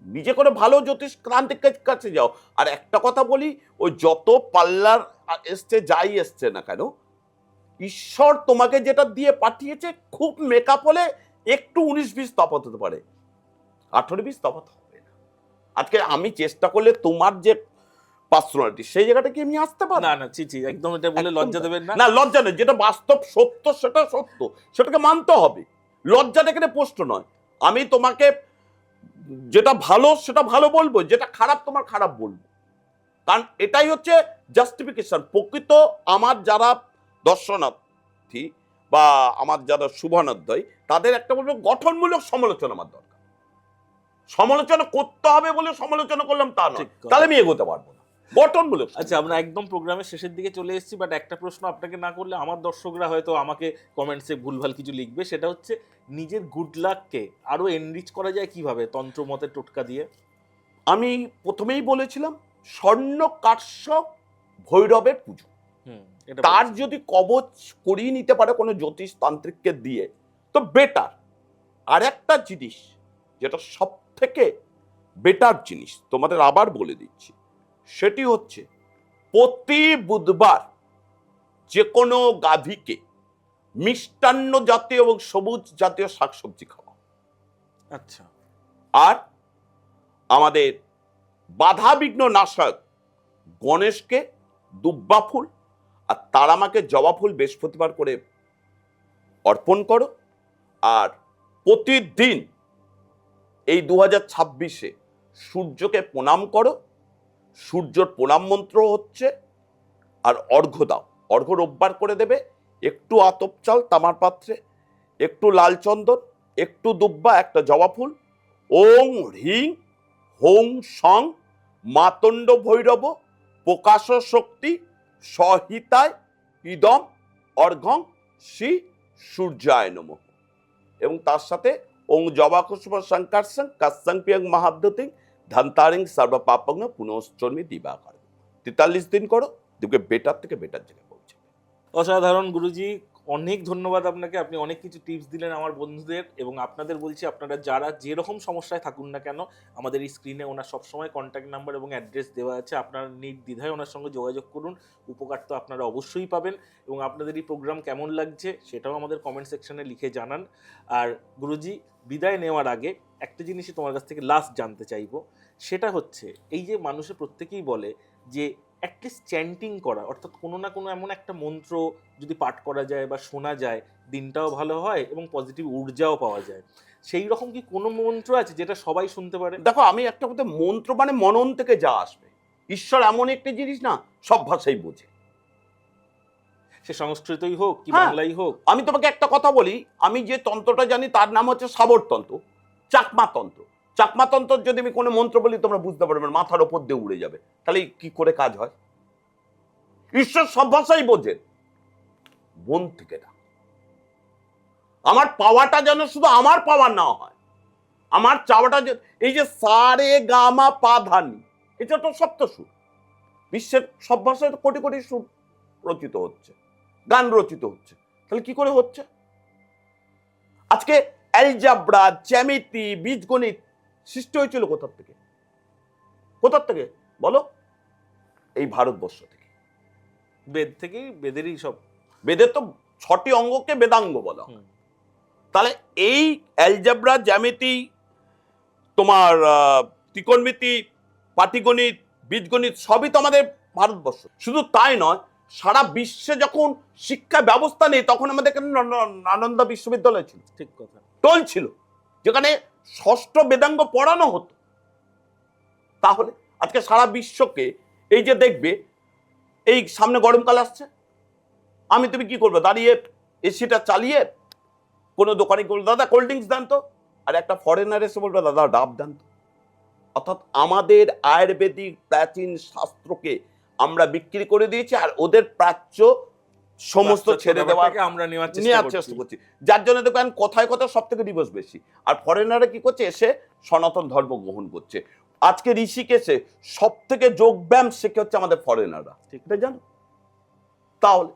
নিজে করে ভালো জ্যোতিষতান্ত্রিকের কাছে যাও। আর একটা কথা বলি, ওই যত পার্লার এসছে, যাই এসছে না কেন, ঈশ্বর তোমাকে যেটা দিয়ে পাঠিয়েছে, খুব মেকআপ হলে একটু 19-20 তফাৎ হতে পারে, 18-20 তফাৎ হবে না। আজকে আমি চেষ্টা করলে তোমার যে পার্সোনালিটি, সেই জায়গাটা কি আমি আসতে পারি? না না, ছি ছি, একদম এটা বলে লজ্জা দেবেন না। না, লজ্জা নেই। যেটা বাস্তব সত্য সেটা সত্য, সেটাকে মানতে হবে। লজ্জাটা এখানে প্রশ্ন নয়। আমি তোমাকে যেটা ভালো সেটা ভালো বলবো, যেটা খারাপ তোমার খারাপ বলবো। কারণ এটাই হচ্ছে জাস্টিফিকেশন। প্রকৃত আমার যারা দর্শনার্থী বা আমার যারা শুভানুধ্যায়ী, তাদের একটা বলবো, গঠনমূলক সমালোচনা আমার দরকার। সমালোচনা করতে হবে বলে সমালোচনা করলাম তা নয়, তাহলে আমি এগোতে পারবো না। গঠনমূলক। আচ্ছা, আমরা একদম প্রোগ্রামের শেষের দিকে চলে এসেছি, বাট একটা প্রশ্ন আপনাকে না করলে আমার দর্শকরা হয়তো আমাকে কমেন্টসে ভুলভাল কিছু লিখবে। সেটা হচ্ছে, নিজের গুড লাককে আরো এনরিচ করা যায় কিভাবে তন্ত্রমতের টোটকা দিয়ে? আমি প্রথমেই বলেছিলাম, স্বর্ণ কার্ষ ভৈরবের পুজো। তার যদি কবচ করিয়ে নিতে পারে কোনো জ্যোতিষ তান্ত্রিককে দিয়ে, তো বেটার। আর একটা জিনিস যেটা সব থেকে বেটার জিনিস তোমাদের আবার বলে দিচ্ছি, সেটি হচ্ছে প্রতি বুধবার যে কোনো গাভীকে মিষ্টান্ন জাতীয় এবং সবুজ জাতীয় শাকসবজি খাওয়া। আচ্ছা, আর আমাদের বাধাবিঘ্ন নাশক গণেশকে দুব্বা ফুল আর তারামাকে জবা ফুল বৃহস্পতিবার করে অর্পণ করো। আর প্রতিদিন এই 2026-এ সূর্যকে প্রণাম করো। সূর্যর প্রণাম মন্ত্র হচ্ছে আর অর্ঘ্য দাও। অর্ঘ্য রোববার করে দেবে। একটু আতপ চাল তামার পাত্রে, একটু লাল চন্দন, একটু দুব্বা, একটা জবা ফুল। ওং হ্রিং হোং সং মাতণ্ড ভৈরব প্রকাশ শক্তি সহিতায় ইদম অর্ঘং শ্রী সূর্যায় নমঃ। এবং তার সাথে ওং জবা কুসুম শঙ্কর সং কাসং পিয়ং মহাদ্যতিং ধন্তারিং সর্বপাপং পুনশ্চর্মী দিবাকর। 43 দিন করো, দেখবে বেটার থেকে বেটার জায়গায় পৌঁছে। অসাধারণ গুরুজি, অনেক ধন্যবাদ আপনাকে। আপনি অনেক কিছু টিপস দিলেন আমার বন্ধুদের, এবং আপনাদের বলছি আপনারা যারা যেরকম সমস্যায় থাকুন না কেন, আমাদের এই স্ক্রিনে ওনার সবসময় কন্ট্যাক্ট নাম্বার এবং অ্যাড্রেস দেওয়া আছে। আপনারা নির্দ্বিধায় ওনার সঙ্গে যোগাযোগ করুন, উপকার তো আপনারা অবশ্যই পাবেন। এবং আপনাদের এই প্রোগ্রাম কেমন লাগছে সেটাও আমাদের কমেন্ট সেকশনে লিখে জানান। আর গুরুজি, বিদায় নেওয়ার আগে একটা জিনিসই তোমার কাছ থেকে লাস্ট জানতে চাইবো, সেটা হচ্ছে এই যে মানুষে প্রত্যেকেই বলে যে অ্যাটলিস্ট চ্যান্টিং করা, অর্থাৎ কোনো না কোনো এমন একটা মন্ত্র যদি পাঠ করা যায় বা শোনা যায়, দিনটাও ভালো হয় এবং পজিটিভ ঊর্জাও পাওয়া যায়। সেই রকম কি কোনো মন্ত্র আছে যেটা সবাই শুনতে পারে? দেখো, আমি একটা কথা, মন্ত্র মানে মনন থেকে যা আসবে। ঈশ্বর এমন একটা জিনিস না, সব ভাষাই বোঝে। সে সংস্কৃতই হোক কি হ্যাঁ। বাংলাই হোক। আমি তোমাকে একটা কথা বলি, আমি যে তন্ত্রটা জানি তার নাম হচ্ছে সাবর তন্ত্র, চাকমা তন্ত্র। চাকমা তন্ত্র যদি আমি কোনো মন্ত্র বলি তোমরা বুঝতে পারবে না, মাথার ওপর দিয়ে উড়ে যাবে। তাহলে কি করে কাজ হয়? ঈশ্বর সব ভাষাই বোঝেন, মন থেকে না। আমার পাওয়াটা যেন শুধু আমার পাওয়ার না হয়, আমার চাওয়াটা যে এই যে সারে গামা পা ধানি, এটা তো সপ্তসুর। বিশ্বের সব ভাষায় তো কোটি কোটি সুর রচিত হচ্ছে, গান রচিত হচ্ছে। তাহলে কি করে হচ্ছে? আজকে অ্যালজাব্রা, জ্যামিতি, বীজগণিত সৃষ্টি হয়েছিল কোথার থেকে? কোথার থেকে বলো? এই ভারতবর্ষ থেকে। বেদ থেকেই, বেদেরই সব। বেদের তো 6টি অঙ্গকে বেদাঙ্গ বলা হয়। তাহলে এই অ্যালজাব্রা, জ্যামিতি, তোমার ত্রিকোণমিতি, পাটিগণিত, বীজগণিত সবই তো আমাদের ভারতবর্ষ। শুধু তাই নয়, সারা বিশ্বে যখন শিক্ষা ব্যবস্থা নেই তখন আমাদের এখানে নালন্দা বিশ্ববিদ্যালয় ছিল, ঠিক কথা, টোল ছিল, যেখানে 6ষ্ঠ বেদাঙ্গ পড়ানো হতো। তাহলে আজকে সারা বিশ্বকে এই যে দেখবে, এই সামনে গরমকাল আসছে, তুমি কি করবে? দাঁড়িয়ে এসিটা চালিয়ে কোনো দোকানে বলবে দাদা কোল্ড ড্রিঙ্কস দেন তো, আর একটা ফরেনার এসে বলবে দাদা ডাব দেন তো। অর্থাৎ আমাদের আয়ুর্বেদিক প্রাচীন শাস্ত্রকে আমরা বিক্রি করে দিয়েছি, আর ওদের প্রাচ্য সমস্ত ছেড়ে দেওয়ার আমরা নেওয়ার চেষ্টা করছি। যার জন্য দেখবেন কথায় কথায় সব থেকে ডিভোর্স বেশি। আর ফরেনাররা কি করছে? এসে সনাতন ধর্ম গ্রহণ করছে। আজকে ঋষিকেশে সব থেকে যোগব্যায়াম শিখে হচ্ছে আমাদের ফরেনাররা, এটা জানো? তাহলে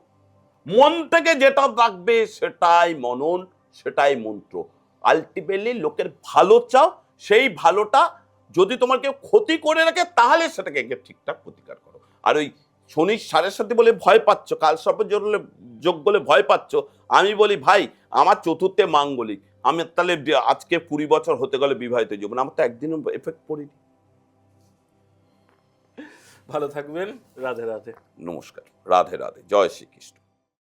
মন থেকে যেটা রাখবে সেটাই মনন, সেটাই মন্ত্র। আলটিমেটলি লোকের ভালো চাও, সেই ভালোটা যদি তোমার কেউ ক্ষতি করে রাখে তাহলে সেটাকে ঠিকঠাক প্রতিকার করো। আর ওই শনির 7.5 বলে ভয় পাচ্ছ, কাল সর্প যোগ বলে ভয় পাচ্ছ, আমি বলি ভাই আমার 4র্থে মাঙ্গলিক, আমি তাহলে আজকে 20 বছর হতে গেলে বিবাহিত জীবন, আমার তো একদিনও এফেক্ট পড়িনি। ভালো থাকবেন। রাধে রাধে। নমস্কার। রাধে রাধে। জয় শ্রীকৃষ্ণ।